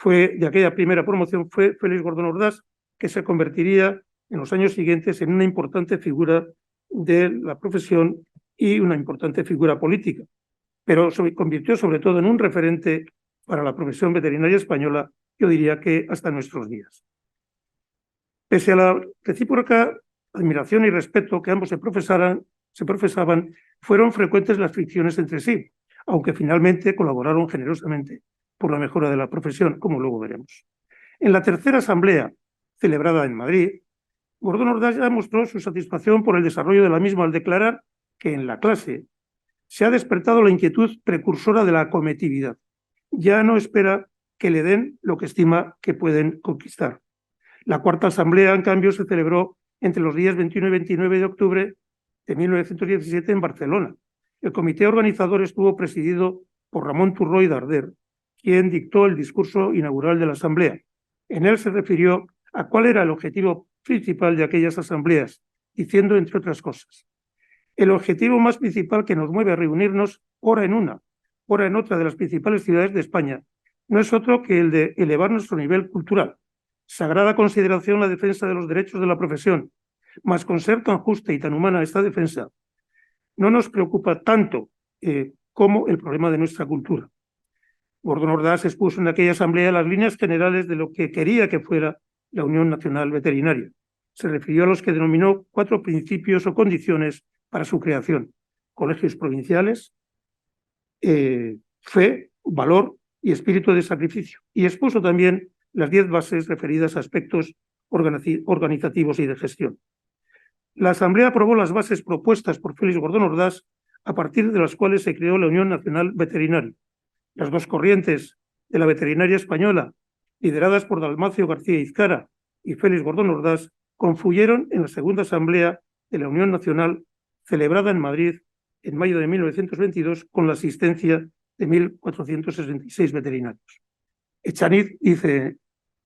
de aquella primera promoción, fue Félix Gordón Ordaz, que se convertiría en los años siguientes en una importante figura de la profesión y una importante figura política, pero se convirtió sobre todo en un referente para la profesión veterinaria española, yo diría que hasta nuestros días. Pese a la recíproca admiración y respeto que ambos se profesaban, fueron frecuentes las fricciones entre sí, aunque finalmente colaboraron generosamente por la mejora de la profesión, como luego veremos. En la tercera asamblea, celebrada en Madrid, Gordón Ordaz ya mostró su satisfacción por el desarrollo de la misma al declarar que en la clase se ha despertado la inquietud precursora de la acometividad. Ya no espera que le den lo que estima que pueden conquistar. La cuarta asamblea, en cambio, se celebró entre los días 21 y 29 de octubre de 1917 en Barcelona. El comité organizador estuvo presidido por Ramón Turró Darder, quien dictó el discurso inaugural de la asamblea. En él se refirió a cuál era el objetivo principal de aquellas asambleas, diciendo, entre otras cosas: el objetivo más principal que nos mueve a reunirnos, ora en una, ora en otra de las principales ciudades de España, no es otro que el de elevar nuestro nivel cultural. Sagrada consideración la defensa de los derechos de la profesión, mas con ser tan justa y tan humana esta defensa, no nos preocupa tanto como el problema de nuestra cultura. Gordón Ordaz expuso en aquella asamblea las líneas generales de lo que quería que fuera la Unión Nacional Veterinaria. Se refirió a los que denominó 4 principios o condiciones para su creación: colegios provinciales, fe, valor y espíritu de sacrificio. Y expuso también las 10 bases referidas a aspectos organizativos y de gestión. La Asamblea aprobó las bases propuestas por Félix Gordón Ordaz, a partir de las cuales se creó la Unión Nacional Veterinaria. Las 2 corrientes de la veterinaria española, lideradas por Dalmacio García Izcara y Félix Gordón Ordaz, confluyeron en la segunda Asamblea de la Unión Nacional, celebrada en Madrid en mayo de 1922, con la asistencia de 1.466 veterinarios. Echaniz dice,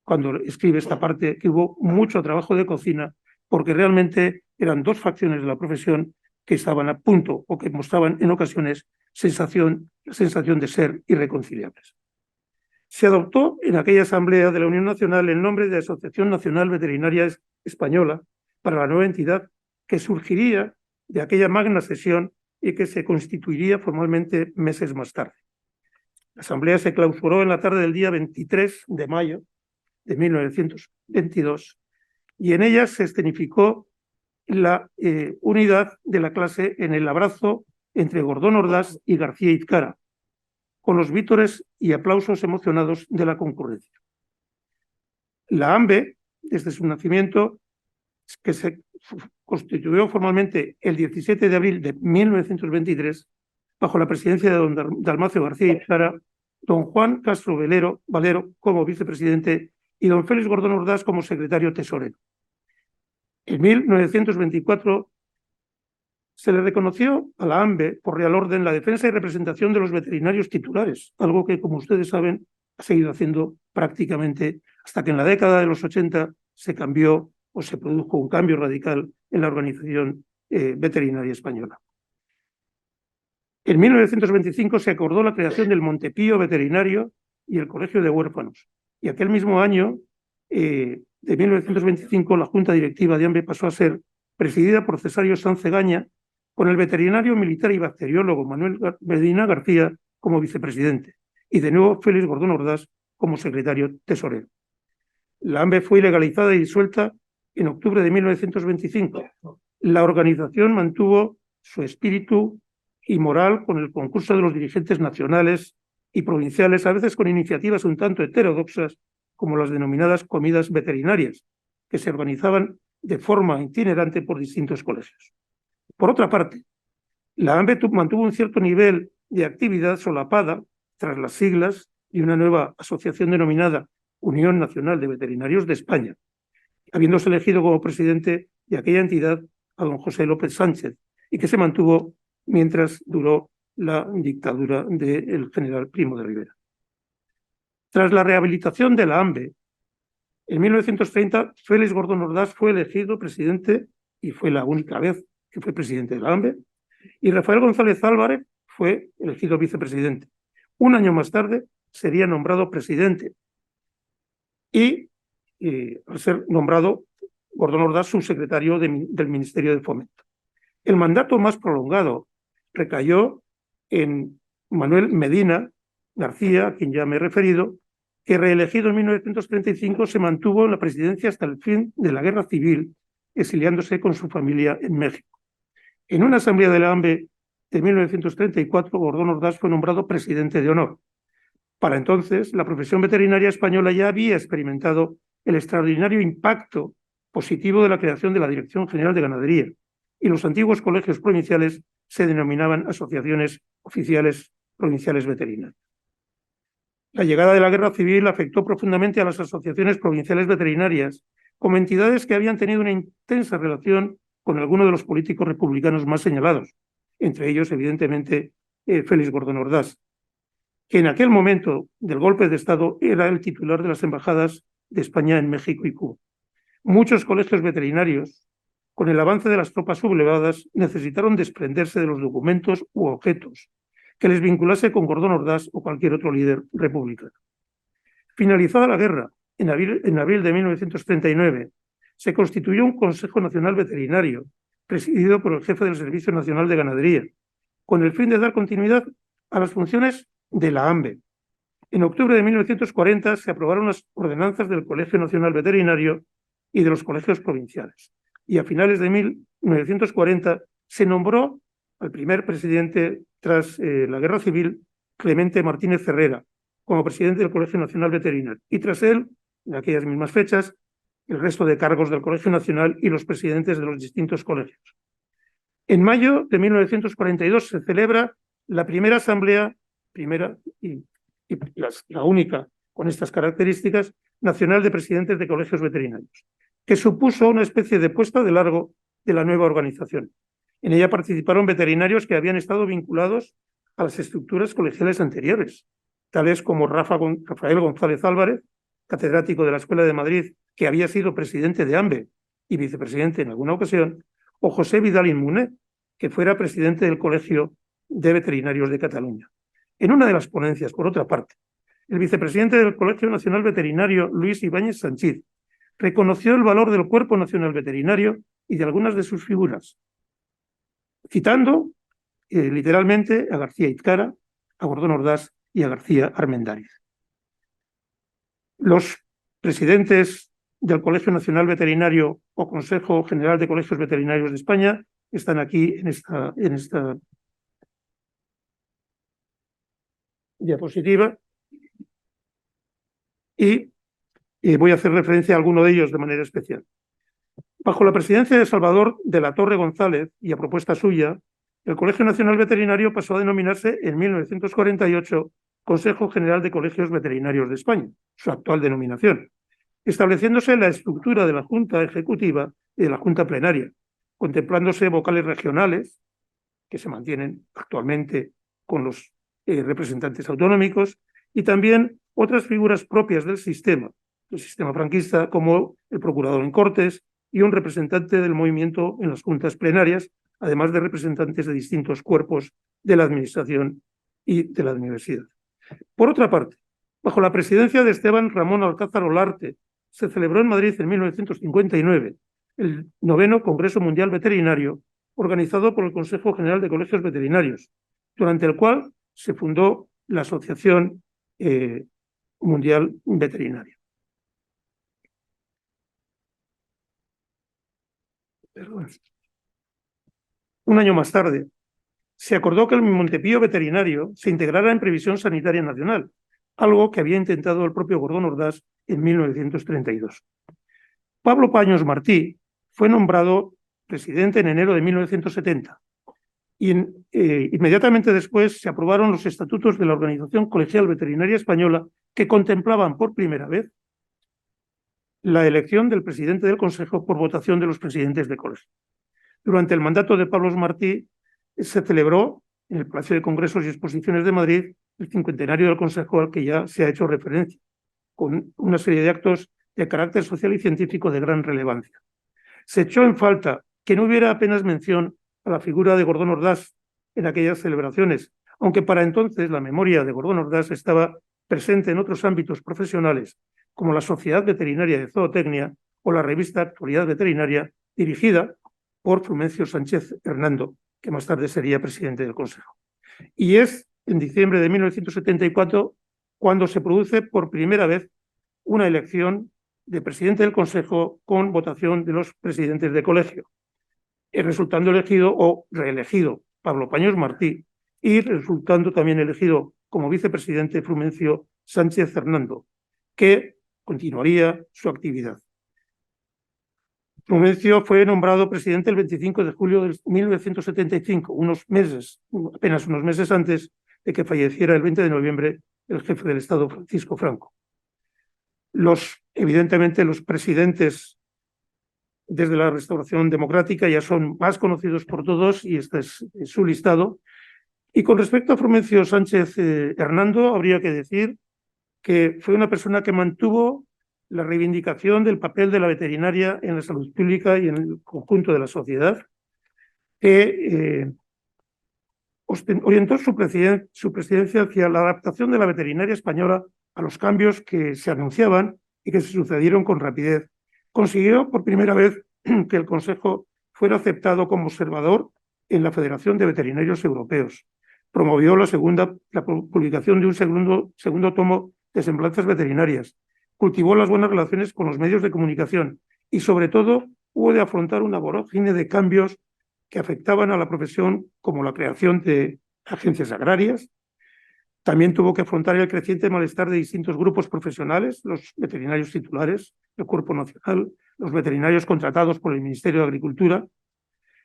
cuando escribe esta parte, que hubo mucho trabajo de cocina, porque realmente eran 2 facciones de la profesión que estaban a punto o que mostraban en ocasiones la sensación de ser irreconciliables. Se adoptó en aquella Asamblea de la Unión Nacional el nombre de Asociación Nacional Veterinaria Española para la nueva entidad que surgiría de aquella magna sesión y que se constituiría formalmente meses más tarde. La Asamblea se clausuró en la tarde del día 23 de mayo de 1922 y en ella se escenificó la unidad de la clase en el abrazo entre Gordón Ordaz y García Izcara, con los vítores y aplausos emocionados de la concurrencia. La AMVE, desde su nacimiento, que se constituyó formalmente el 17 de abril de 1923, bajo la presidencia de don Dalmacio García Izcara, don Juan Castro Valero como vicepresidente y don Félix Gordón Ordaz como secretario tesorero. En 1924 se le reconoció a la AMVE, por Real Orden, la defensa y representación de los veterinarios titulares, algo que, como ustedes saben, ha seguido haciendo prácticamente hasta que en la década de los 80 se cambió o se produjo un cambio radical en la organización veterinaria española. En 1925 se acordó la creación del Montepío Veterinario y el Colegio de Huérfanos. Y aquel mismo año, de 1925, la Junta Directiva de AMVE pasó a ser presidida por Cesario Sanz Egaña, con el veterinario militar y bacteriólogo Manuel Medina García como vicepresidente, y de nuevo Félix Gordón Ordaz como secretario tesorero. La AMVE fue ilegalizada y disuelta en octubre de 1925. La organización mantuvo su espíritu y moral con el concurso de los dirigentes nacionales y provinciales, a veces con iniciativas un tanto heterodoxas, como las denominadas comidas veterinarias, que se organizaban de forma itinerante por distintos colegios. Por otra parte, la AMVE mantuvo un cierto nivel de actividad solapada tras las siglas de una nueva asociación denominada Unión Nacional de Veterinarios de España, habiéndose elegido como presidente de aquella entidad a don José López Sánchez, y que se mantuvo mientras duró la dictadura del general Primo de Rivera. Tras la rehabilitación de la AMVE, en 1930, Félix Gordón Ordaz fue elegido presidente, y fue la única vez que fue presidente de la AMVE, y Rafael González Álvarez fue elegido vicepresidente. Un año más tarde sería nombrado presidente y al ser nombrado Gordón Ordaz subsecretario del Ministerio de Fomento. El mandato más prolongado recayó en Manuel Medina García, a quien ya me he referido, que reelegido en 1935 se mantuvo en la presidencia hasta el fin de la Guerra Civil, exiliándose con su familia en México. En una asamblea de la AMVE de 1934, Gordón Ordaz fue nombrado presidente de honor. Para entonces, la profesión veterinaria española ya había experimentado el extraordinario impacto positivo de la creación de la Dirección General de Ganadería, y los antiguos colegios provinciales se denominaban asociaciones oficiales provinciales veterinarias. La llegada de la Guerra Civil afectó profundamente a las asociaciones provinciales veterinarias como entidades que habían tenido una intensa relación con algunos de los políticos republicanos más señalados, entre ellos, evidentemente, Félix Gordón Ordaz, que en aquel momento del golpe de Estado era el titular de las embajadas de España en México y Cuba. Muchos colegios veterinarios, con el avance de las tropas sublevadas, necesitaron desprenderse de los documentos u objetos que les vinculase con Gordón Ordaz o cualquier otro líder republicano. Finalizada la guerra, en abril de 1939, se constituyó un Consejo Nacional Veterinario, presidido por el jefe del Servicio Nacional de Ganadería, con el fin de dar continuidad a las funciones de la ANVE. En octubre de 1940 se aprobaron las ordenanzas del Colegio Nacional Veterinario y de los colegios provinciales. Y a finales de 1940 se nombró al primer presidente tras la Guerra Civil, Clemente Martínez Ferrera, como presidente del Colegio Nacional Veterinario. Y tras él, en aquellas mismas fechas, el resto de cargos del Colegio Nacional y los presidentes de los distintos colegios. En mayo de 1942 se celebra la primera asamblea, la única con estas características, nacional de presidentes de colegios veterinarios, que supuso una especie de puesta de largo de la nueva organización. En ella participaron veterinarios que habían estado vinculados a las estructuras colegiales anteriores, tales como Rafael González Álvarez, catedrático de la Escuela de Madrid, que había sido presidente de ANVE y vicepresidente en alguna ocasión, o José Vidal Inmuné, que fuera presidente del Colegio de Veterinarios de Cataluña. En una de las ponencias, por otra parte, el vicepresidente del Colegio Nacional Veterinario, Luis Ibáñez Sanchís, reconoció el valor del Cuerpo Nacional Veterinario y de algunas de sus figuras, citando literalmente a García Izcara, a Gordón Ordaz y a García Armendáriz. Los presidentes del Colegio Nacional Veterinario o Consejo General de Colegios Veterinarios de España están aquí en esta diapositiva y voy a hacer referencia a alguno de ellos de manera especial. Bajo la presidencia de Salvador de la Torre González y a propuesta suya, el Colegio Nacional Veterinario pasó a denominarse en 1948 Consejo General de Colegios Veterinarios de España, su actual denominación, estableciéndose la estructura de la Junta Ejecutiva y de la Junta Plenaria, contemplándose vocales regionales, que se mantienen actualmente con los representantes autonómicos, y también otras figuras propias del sistema franquista, como el procurador en Cortes y un representante del movimiento en las juntas plenarias, además de representantes de distintos cuerpos de la administración y de la universidad. Por otra parte, bajo la presidencia de Esteban Ramón Alcázar Olarte, se celebró en Madrid en 1959 el 9º Congreso Mundial Veterinario, organizado por el Consejo General de Colegios Veterinarios, durante el cual se fundó la Asociación Mundial Veterinaria. Perdón. Un año más tarde, se acordó que el Montepío Veterinario se integrara en Previsión Sanitaria Nacional, algo que había intentado el propio Gordón Ordaz en 1932. Pablo Paños Martí fue nombrado presidente en enero de 1970 y inmediatamente después se aprobaron los estatutos de la Organización Colegial Veterinaria Española, que contemplaban por primera vez la elección del presidente del Consejo por votación de los presidentes de colegio. Durante el mandato de Pablo Martí se celebró en el Palacio de Congresos y Exposiciones de Madrid el 50º del Consejo, al que ya se ha hecho referencia, con una serie de actos de carácter social y científico de gran relevancia. Se echó en falta que no hubiera apenas mención a la figura de Gordón Ordaz en aquellas celebraciones, aunque para entonces la memoria de Gordón Ordaz estaba presente en otros ámbitos profesionales, como la Sociedad Veterinaria de Zootecnia o la revista Actualidad Veterinaria, dirigida por Frumencio Sánchez Hernando, que más tarde sería presidente del Consejo. Y es en diciembre de 1974 cuando se produce por primera vez una elección de presidente del Consejo con votación de los presidentes de colegio, resultando elegido o reelegido Pablo Paños Martí y resultando también elegido como vicepresidente Frumencio Sánchez Hernando, que continuaría su actividad. Frumencio fue nombrado presidente el 25 de julio de 1975, apenas unos meses antes de que falleciera el 20 de noviembre el jefe del Estado, Francisco Franco. Evidentemente, los presidentes desde la Restauración Democrática ya son más conocidos por todos y este es su listado. Y con respecto a Frumencio Sánchez Hernando, habría que decir que fue una persona que mantuvo la reivindicación del papel de la veterinaria en la salud pública y en el conjunto de la sociedad, que orientó su presidencia hacia la adaptación de la veterinaria española a los cambios que se anunciaban y que se sucedieron con rapidez. Consiguió por primera vez que el Consejo fuera aceptado como observador en la Federación de Veterinarios Europeos. Promovió la publicación de un segundo tomo de Semblanzas Veterinarias. Cultivó las buenas relaciones con los medios de comunicación y, sobre todo, hubo de afrontar una vorágine de cambios que afectaban a la profesión, como la creación de agencias agrarias. También tuvo que afrontar el creciente malestar de distintos grupos profesionales, los veterinarios titulares, el Cuerpo Nacional, los veterinarios contratados por el Ministerio de Agricultura,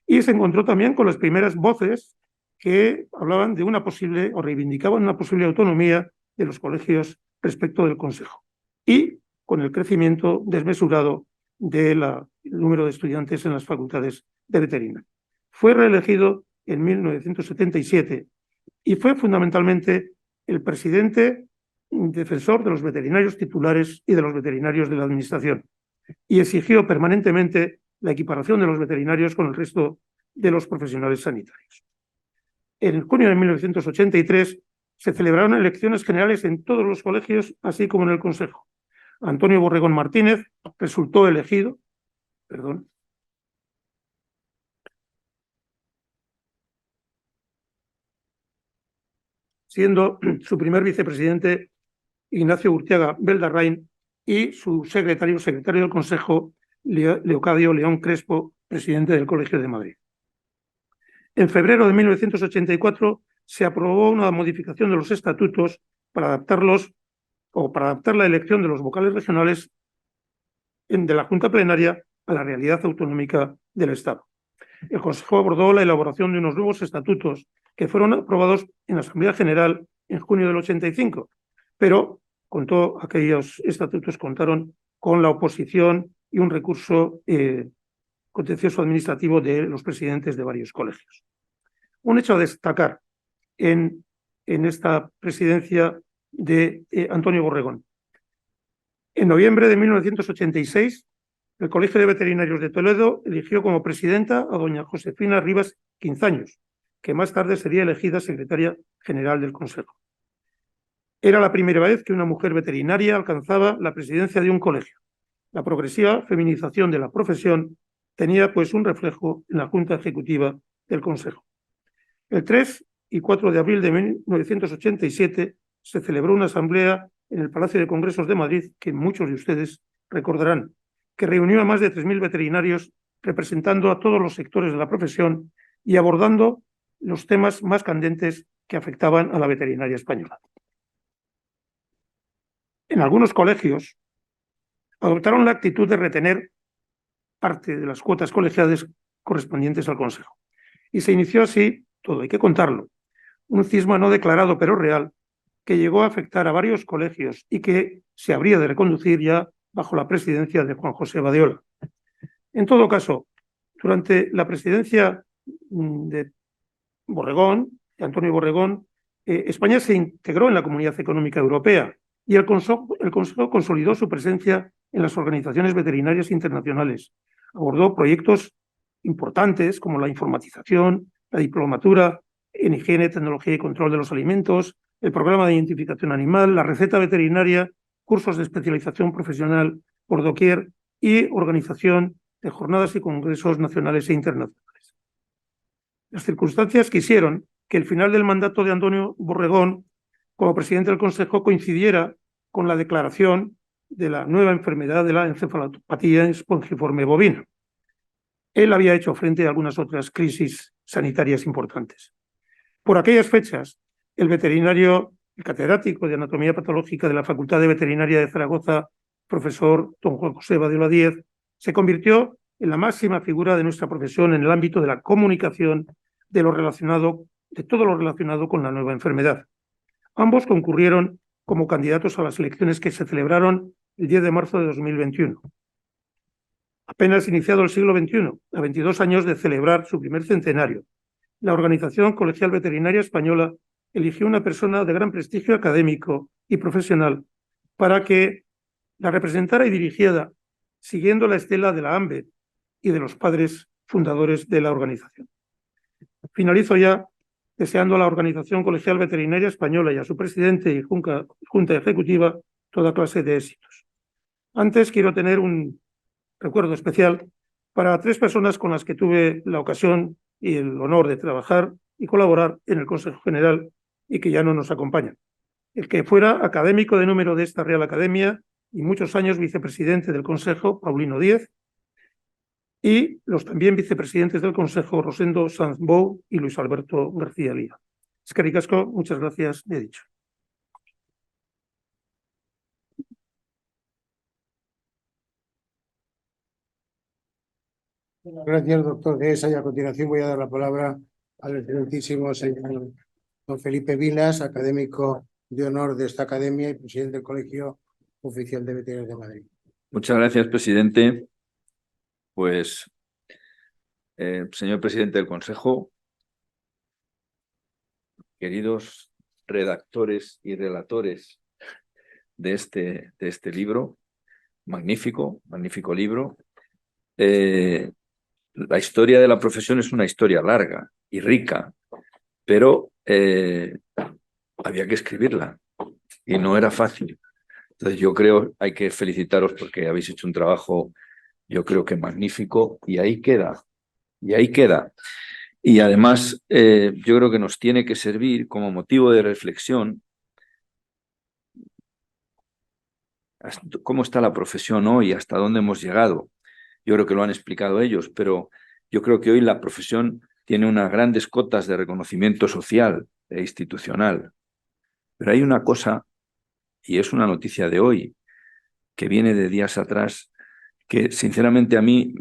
y se encontró también con las primeras voces que hablaban de una posible o reivindicaban una posible autonomía de los colegios respecto del Consejo, y con el crecimiento desmesurado del número de estudiantes en las facultades de veterinaria. Fue reelegido en 1977 y fue fundamentalmente el presidente defensor de los veterinarios titulares y de los veterinarios de la Administración, y exigió permanentemente la equiparación de los veterinarios con el resto de los profesionales sanitarios. En junio de 1983 se celebraron elecciones generales en todos los colegios, así como en el Consejo. Antonio Borregón Martínez resultó elegido, siendo su primer vicepresidente Ignacio Urteaga Beldarrain y su secretario del Consejo, Leocadio León Crespo, presidente del Colegio de Madrid. En febrero de 1984 se aprobó una modificación de los estatutos para adaptar la elección de los vocales regionales de la Junta Plenaria a la realidad autonómica del Estado. El Consejo abordó la elaboración de unos nuevos estatutos que fueron aprobados en la Asamblea General en junio del 85, pero aquellos estatutos contaron con la oposición y un recurso contencioso administrativo de los presidentes de varios colegios. Un hecho a destacar en esta presidencia de Antonio Borregón. En noviembre de 1986, el Colegio de Veterinarios de Toledo eligió como presidenta a doña Josefina Rivas Quinzaños, que más tarde sería elegida secretaria general del Consejo. Era la primera vez que una mujer veterinaria alcanzaba la presidencia de un colegio. La progresiva feminización de la profesión tenía pues un reflejo en la Junta Ejecutiva del Consejo. El 3 y 4 de abril de 1987 se celebró una asamblea en el Palacio de Congresos de Madrid, que muchos de ustedes recordarán, que reunió a más de 3.000 veterinarios representando a todos los sectores de la profesión y abordando los temas más candentes que afectaban a la veterinaria española. En algunos colegios adoptaron la actitud de retener parte de las cuotas colegiales correspondientes al Consejo. Y se inició así, todo hay que contarlo, un cisma no declarado pero real que llegó a afectar a varios colegios y que se habría de reconducir ya bajo la presidencia de Juan José Badiola. En todo caso, durante la presidencia de Antonio Borregón, España se integró en la Comunidad Económica Europea y el Consejo consolidó su presencia en las organizaciones veterinarias internacionales. Abordó proyectos importantes como la informatización, la diplomatura en higiene, tecnología y control de los alimentos, el programa de identificación animal, la receta veterinaria, cursos de especialización profesional por doquier y organización de jornadas y congresos nacionales e internacionales. Las circunstancias quisieron que el final del mandato de Antonio Borregón como presidente del Consejo coincidiera con la declaración de la nueva enfermedad de la encefalopatía espongiforme bovina. Él había hecho frente a algunas otras crisis sanitarias importantes. Por aquellas fechas, el catedrático de Anatomía Patológica de la Facultad de Veterinaria de Zaragoza, profesor don Juan José Badiola Díez, se convirtió en la máxima figura de nuestra profesión en el ámbito de la comunicación de todo lo relacionado con la nueva enfermedad. Ambos concurrieron como candidatos a las elecciones que se celebraron el 10 de marzo de 2021. Apenas iniciado el siglo XXI, a 22 años de celebrar su primer centenario, la Organización Colegial Veterinaria Española eligió una persona de gran prestigio académico y profesional para que la representara y dirigiera, siguiendo la estela de la AMVE y de los padres fundadores de la organización. Finalizo ya deseando a la Organización Colegial Veterinaria Española y a su presidente y junta ejecutiva toda clase de éxitos. Antes quiero tener un recuerdo especial para 3 personas con las que tuve la ocasión y el honor de trabajar y colaborar en el Consejo General y que ya no nos acompañan. El que fuera académico de número de esta Real Academia y muchos años vicepresidente del Consejo, Paulino Díez, y los también vicepresidentes del Consejo, Rosendo Sanz Bou y Luis Alberto García Lía. Eskerrik asko, muchas gracias, he dicho. Gracias, doctor Dehesa. Y a continuación voy a dar la palabra al excelentísimo señor don Felipe Vilas, académico de honor de esta academia y presidente del Colegio Oficial de Veterinarios de Madrid. Muchas gracias, presidente. Pues, señor presidente del Consejo, queridos redactores y relatores de este libro, magnífico libro. La historia de la profesión es una historia larga y rica, pero había que escribirla y no era fácil. Entonces yo creo hay que felicitaros porque habéis hecho un trabajo, yo creo que magnífico, y ahí queda. Y además yo creo que nos tiene que servir como motivo de reflexión cómo está la profesión hoy, hasta dónde hemos llegado. Yo creo que lo han explicado ellos, pero yo creo que hoy la profesión tiene unas grandes cotas de reconocimiento social e institucional. Pero hay una cosa, y es una noticia de hoy, que viene de días atrás, que sinceramente a mí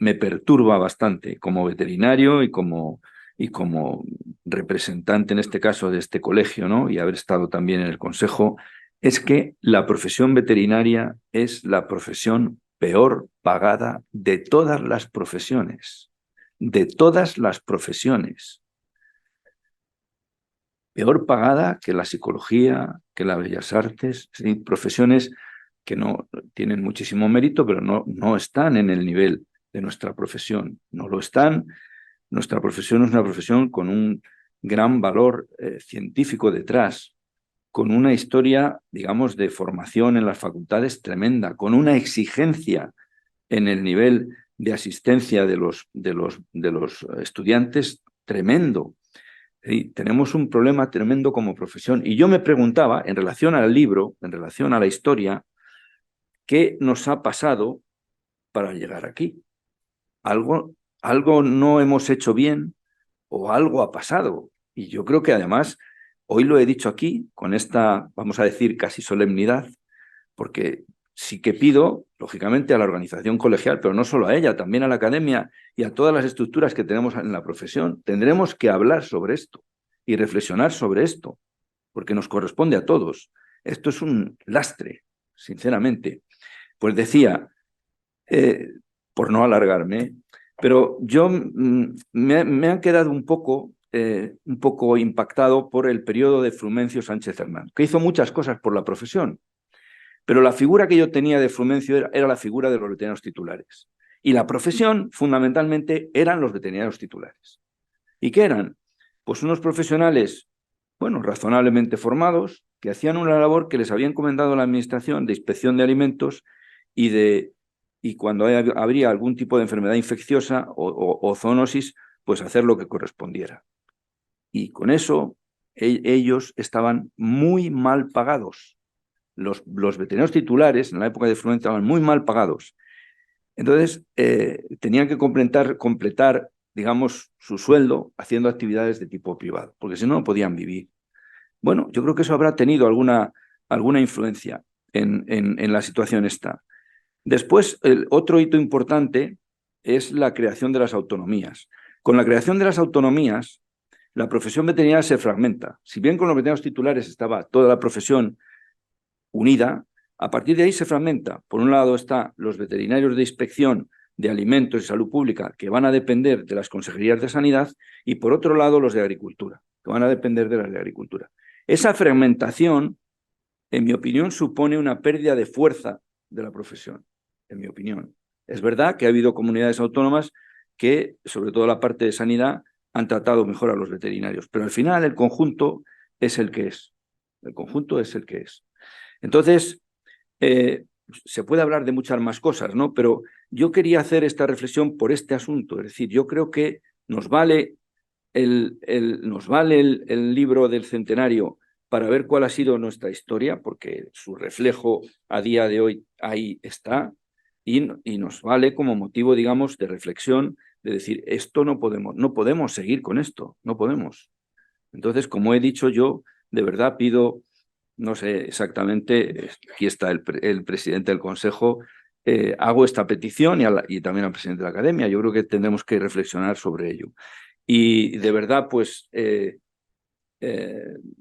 me perturba bastante como veterinario y como representante en este caso de este colegio, ¿no? Y haber estado también en el consejo, es que la profesión veterinaria es la profesión peor pagada de todas las profesiones. De todas las profesiones. Peor pagada que la psicología, que las bellas artes, ¿sí? Profesiones que no tienen muchísimo mérito, pero no están en el nivel de nuestra profesión. No lo están. Nuestra profesión es una profesión con un gran valor científico detrás, con una historia, digamos, de formación en las facultades tremenda, con una exigencia en el nivel de asistencia de los estudiantes tremendo. Y tenemos un problema tremendo como profesión. Y yo me preguntaba, en relación al libro, en relación a la historia, ¿qué nos ha pasado para llegar aquí? Algo no hemos hecho bien o algo ha pasado. Y yo creo que además, hoy lo he dicho aquí, con esta, vamos a decir, casi solemnidad, porque sí que pido, lógicamente, a la organización colegial, pero no solo a ella, también a la academia y a todas las estructuras que tenemos en la profesión. Tendremos que hablar sobre esto y reflexionar sobre esto, porque nos corresponde a todos. Esto es un lastre, sinceramente. Pues decía, por no alargarme, pero yo me han quedado un poco impactado por el periodo de Frumencio Sánchez Hernán, que hizo muchas cosas por la profesión. Pero la figura que yo tenía de Frumencio era la figura de los veterinarios titulares. Y la profesión, fundamentalmente, eran los veterinarios titulares. ¿Y qué eran? Pues unos profesionales, bueno, razonablemente formados, que hacían una labor que les había encomendado la Administración de inspección de alimentos y cuando habría algún tipo de enfermedad infecciosa o zoonosis, pues hacer lo que correspondiera. Y con eso ellos estaban muy mal pagados. Los veterinarios titulares en la época de Frumencio estaban muy mal pagados. Entonces, tenían que completar, digamos, su sueldo haciendo actividades de tipo privado, porque si no, no podían vivir. Bueno, yo creo que eso habrá tenido alguna influencia en la situación esta. Después, el otro hito importante es la creación de las autonomías. Con la creación de las autonomías, la profesión veterinaria se fragmenta. Si bien con los veterinarios titulares estaba toda la profesión unida, a partir de ahí se fragmenta. Por un lado están los veterinarios de inspección de alimentos y salud pública, que van a depender de las consejerías de sanidad, y por otro lado los de agricultura, que van a depender de las de agricultura. Esa fragmentación, en mi opinión, supone una pérdida de fuerza de la profesión, en mi opinión. Es verdad que ha habido comunidades autónomas que, sobre todo la parte de sanidad, han tratado mejor a los veterinarios, pero al final el conjunto es el que es. El conjunto es el que es. Entonces, se puede hablar de muchas más cosas, ¿no? Pero yo quería hacer esta reflexión por este asunto. Es decir, yo creo que nos vale el libro del centenario para ver cuál ha sido nuestra historia, porque su reflejo a día de hoy ahí está, y nos vale como motivo, digamos, de reflexión, de decir, esto no podemos seguir con esto, no podemos. Entonces, como he dicho yo, de verdad pido, no sé exactamente, aquí está el presidente del Consejo, hago esta petición y también al presidente de la Academia. Yo creo que tendremos que reflexionar sobre ello. Y de verdad, pues,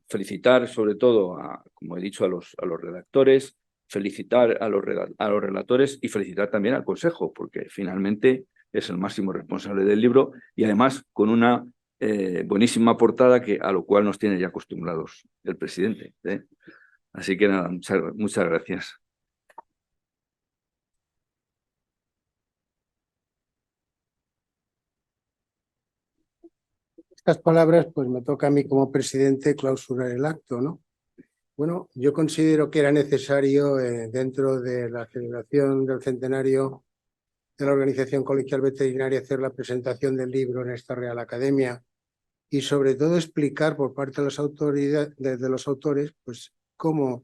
felicitar sobre todo, como he dicho, a los redactores, felicitar a los relatores y felicitar también al Consejo, porque finalmente es el máximo responsable del libro y además con una buenísima portada a lo cual nos tiene ya acostumbrados el presidente. Así que nada, muchas gracias. Estas palabras, pues me toca a mí como presidente clausurar el acto, ¿no? Bueno, yo considero que era necesario, dentro de la celebración del centenario de la Organización Colegial Veterinaria, hacer la presentación del libro en esta Real Academia y sobre todo explicar por parte de las autoridades, de los autores, pues cómo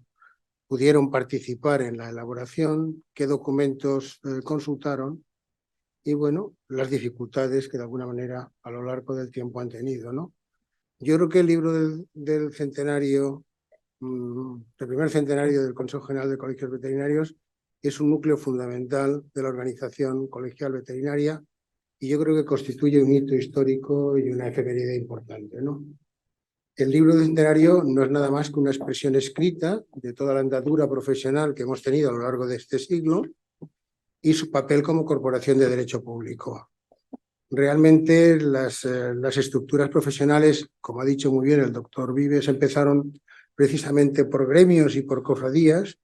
pudieron participar en la elaboración, qué documentos consultaron y, bueno, las dificultades que de alguna manera a lo largo del tiempo han tenido, ¿no? Yo creo que el libro del centenario, el primer centenario del Consejo General de Colegios Veterinarios, es un núcleo fundamental de la organización colegial veterinaria y yo creo que constituye un hito histórico y una efeméride importante, ¿no? El libro del centenario no es nada más que una expresión escrita de toda la andadura profesional que hemos tenido a lo largo de este siglo y su papel como corporación de derecho público. Realmente las estructuras profesionales, como ha dicho muy bien el doctor Vives, empezaron precisamente por gremios y por cofradías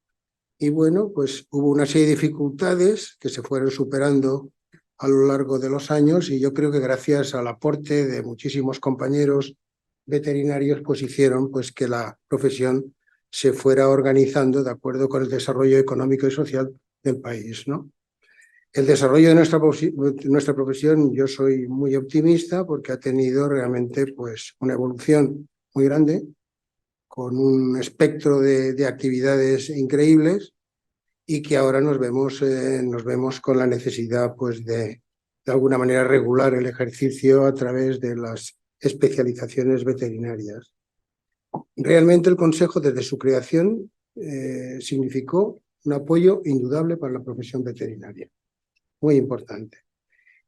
y, bueno, pues hubo una serie de dificultades que se fueron superando a lo largo de los años y yo creo que gracias al aporte de muchísimos compañeros veterinarios pues hicieron pues que la profesión se fuera organizando de acuerdo con el desarrollo económico y social del país, ¿no? El desarrollo de nuestra profesión, yo soy muy optimista porque ha tenido realmente pues una evolución muy grande, con un espectro de actividades increíbles y que ahora nos vemos con la necesidad pues de alguna manera regular el ejercicio a través de las especializaciones veterinarias. Realmente el Consejo desde su creación significó un apoyo indudable para la profesión veterinaria, muy importante.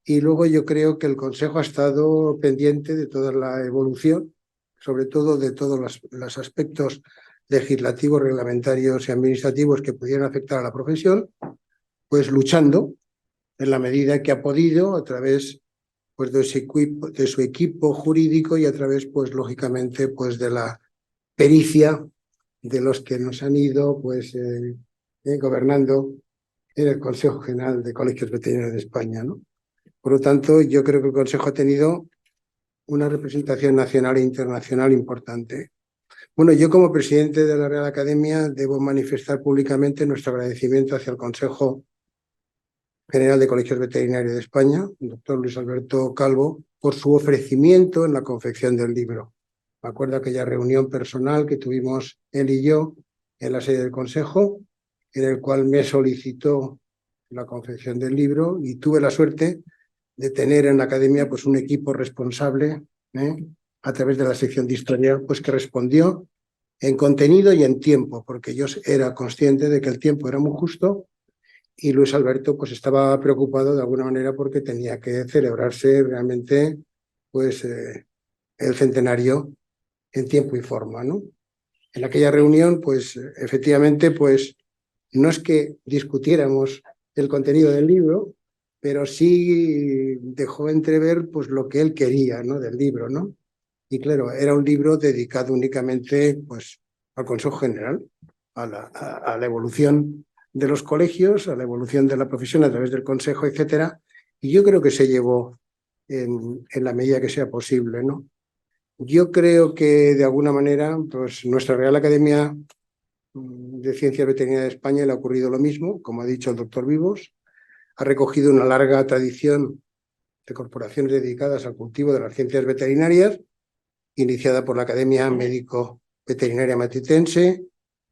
Y luego yo creo que el Consejo ha estado pendiente de toda la evolución, sobre todo de todos los aspectos legislativos, reglamentarios y administrativos que pudieran afectar a la profesión, pues luchando en la medida que ha podido a través pues, de su equipo jurídico y a través, pues lógicamente, pues de la pericia de los que nos han ido pues, gobernando en el Consejo General de Colegios Veterinarios de España, ¿no? Por lo tanto, yo creo que el Consejo ha tenido una representación nacional e internacional importante. Bueno, yo como presidente de la Real Academia debo manifestar públicamente nuestro agradecimiento hacia el Consejo General de Colegios Veterinarios de España, el doctor Luis Alberto Calvo, por su ofrecimiento en la confección del libro. Me acuerdo aquella reunión personal que tuvimos él y yo en la sede del Consejo, en el cual me solicitó la confección del libro y tuve la suerte de tener en la Academia pues un equipo responsable a través de la sección de historia pues que respondió en contenido y en tiempo, porque yo era consciente de que el tiempo era muy justo y Luis Alberto pues estaba preocupado de alguna manera porque tenía que celebrarse realmente pues el centenario en tiempo y forma, ¿no? En aquella reunión pues efectivamente pues no es que discutiéramos el contenido del libro, pero sí dejó entrever pues lo que él quería, ¿no? Del libro, ¿no? Y claro, era un libro dedicado únicamente pues al Consejo General, a la evolución de los colegios, a la evolución de la profesión a través del Consejo, etcétera. Y yo creo que se llevó en la medida que sea posible, ¿no? Yo creo que de alguna manera, pues nuestra Real Academia de Ciencias Veterinarias de España le ha ocurrido lo mismo, como ha dicho el doctor Vivos, ha recogido una larga tradición de corporaciones dedicadas al cultivo de las ciencias veterinarias, iniciada por la Academia Médico Veterinaria Matritense,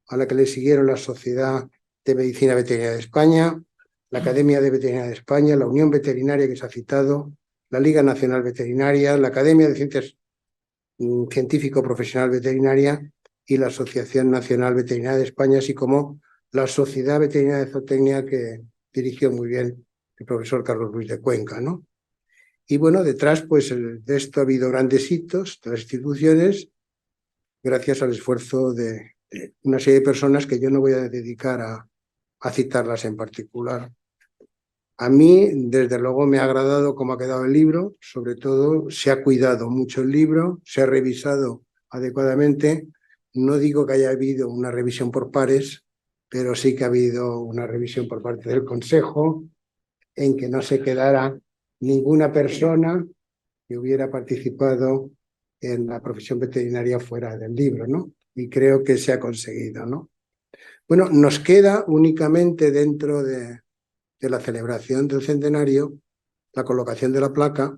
a la que le siguieron la Sociedad de Medicina Veterinaria de España, la Academia de Veterinaria de España, la Unión Veterinaria que se ha citado, la Liga Nacional Veterinaria, la Academia de Ciencias Científico Profesional Veterinaria y la Asociación Nacional Veterinaria de España, así como la Sociedad Veterinaria de Zootecnia que dirigió muy bien el profesor Carlos Ruiz de Cuenca, ¿no? Y bueno, detrás pues de esto ha habido grandes hitos de las instituciones gracias al esfuerzo de una serie de personas que yo no voy a dedicar a citarlas en particular. A mí, desde luego, me ha agradado cómo ha quedado el libro, sobre todo se ha cuidado mucho el libro, se ha revisado adecuadamente. No digo que haya habido una revisión por pares, pero sí que ha habido una revisión por parte del Consejo en que no se quedara ninguna persona que hubiera participado en la profesión veterinaria fuera del libro, ¿no? Y creo que se ha conseguido, ¿no? Bueno, nos queda únicamente dentro de la celebración del centenario la colocación de la placa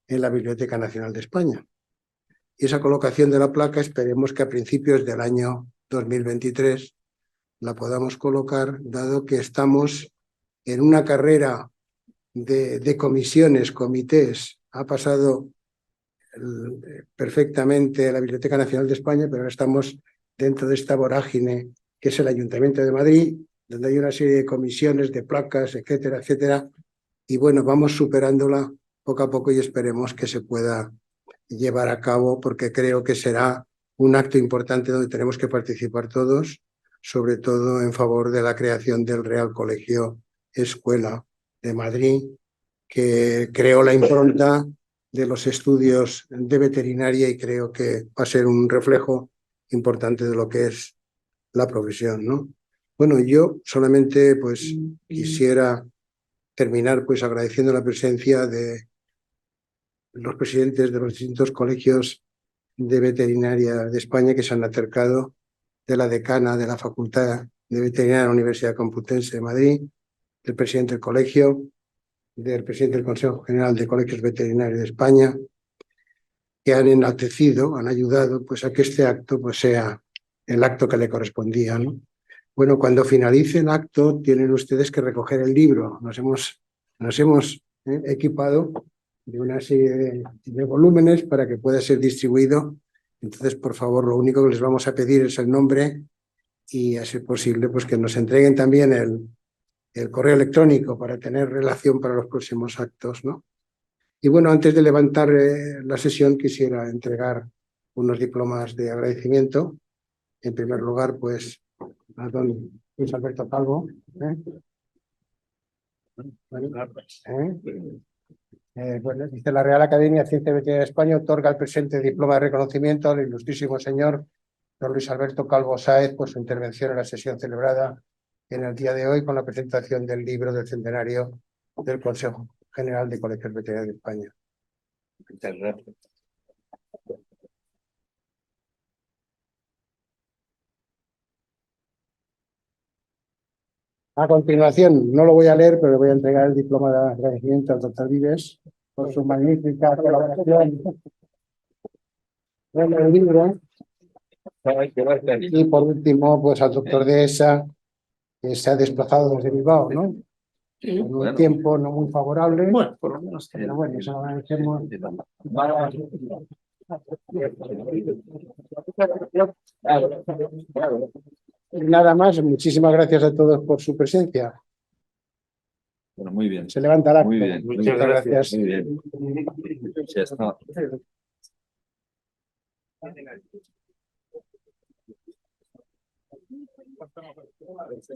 en la Biblioteca Nacional de España. Y esa colocación de la placa esperemos que a principios del año 2023 la podamos colocar, dado que estamos en una carrera de comisiones, comités. Ha pasado perfectamente la Biblioteca Nacional de España, pero ahora estamos dentro de esta vorágine que es el Ayuntamiento de Madrid, donde hay una serie de comisiones, de placas, etcétera, etcétera. Y bueno, vamos superándola poco a poco y esperemos que se pueda llevar a cabo, porque creo que será un acto importante donde tenemos que participar todos, sobre todo en favor de la creación del Real Colegio Escuela de Madrid, que creó la impronta de los estudios de veterinaria y creo que va a ser un reflejo importante de lo que es la profesión, ¿no? Bueno, yo solamente pues quisiera terminar pues agradeciendo la presencia de los presidentes de los distintos colegios de veterinaria de España que se han acercado, de la decana de la Facultad de Veterinaria de la Universidad Complutense de Madrid, del presidente del colegio, del presidente del Consejo General de Colegios Veterinarios de España, que han enaltecido, han ayudado pues a que este acto pues sea el acto que le correspondía, ¿no? Bueno, cuando finalice el acto tienen ustedes que recoger el libro. Nos hemos equipado de una serie de volúmenes para que pueda ser distribuido. Entonces, por favor, lo único que les vamos a pedir es el nombre y, a ser posible, pues que nos entreguen también el correo electrónico para tener relación para los próximos actos, ¿no? Y bueno, antes de levantar la sesión, quisiera entregar unos diplomas de agradecimiento. En primer lugar, pues, a don Luis Alberto Calvo. Bueno, dice la Real Academia de Ciencias Veterinarias de España otorga el presente diploma de reconocimiento al ilustrísimo señor don Luis Alberto Calvo Sáez por su intervención en la sesión celebrada en el día de hoy con la presentación del libro del centenario del Consejo General de Colegios Veterinarios de España. Muchas gracias. A continuación, no lo voy a leer, pero le voy a entregar el diploma de agradecimiento al doctor Vives por su magnífica colaboración en el libro. Y por último, pues al doctor Dehesa, que se ha desplazado desde Bilbao, ¿no? En un tiempo no muy favorable. Bueno, por lo menos. Pero bueno, eso lo agradecemos. Nada más, muchísimas gracias a todos por su presencia. Bueno, muy bien. Se levanta el acto. Muy bien. Muchas gracias. Muy bien. Ya está.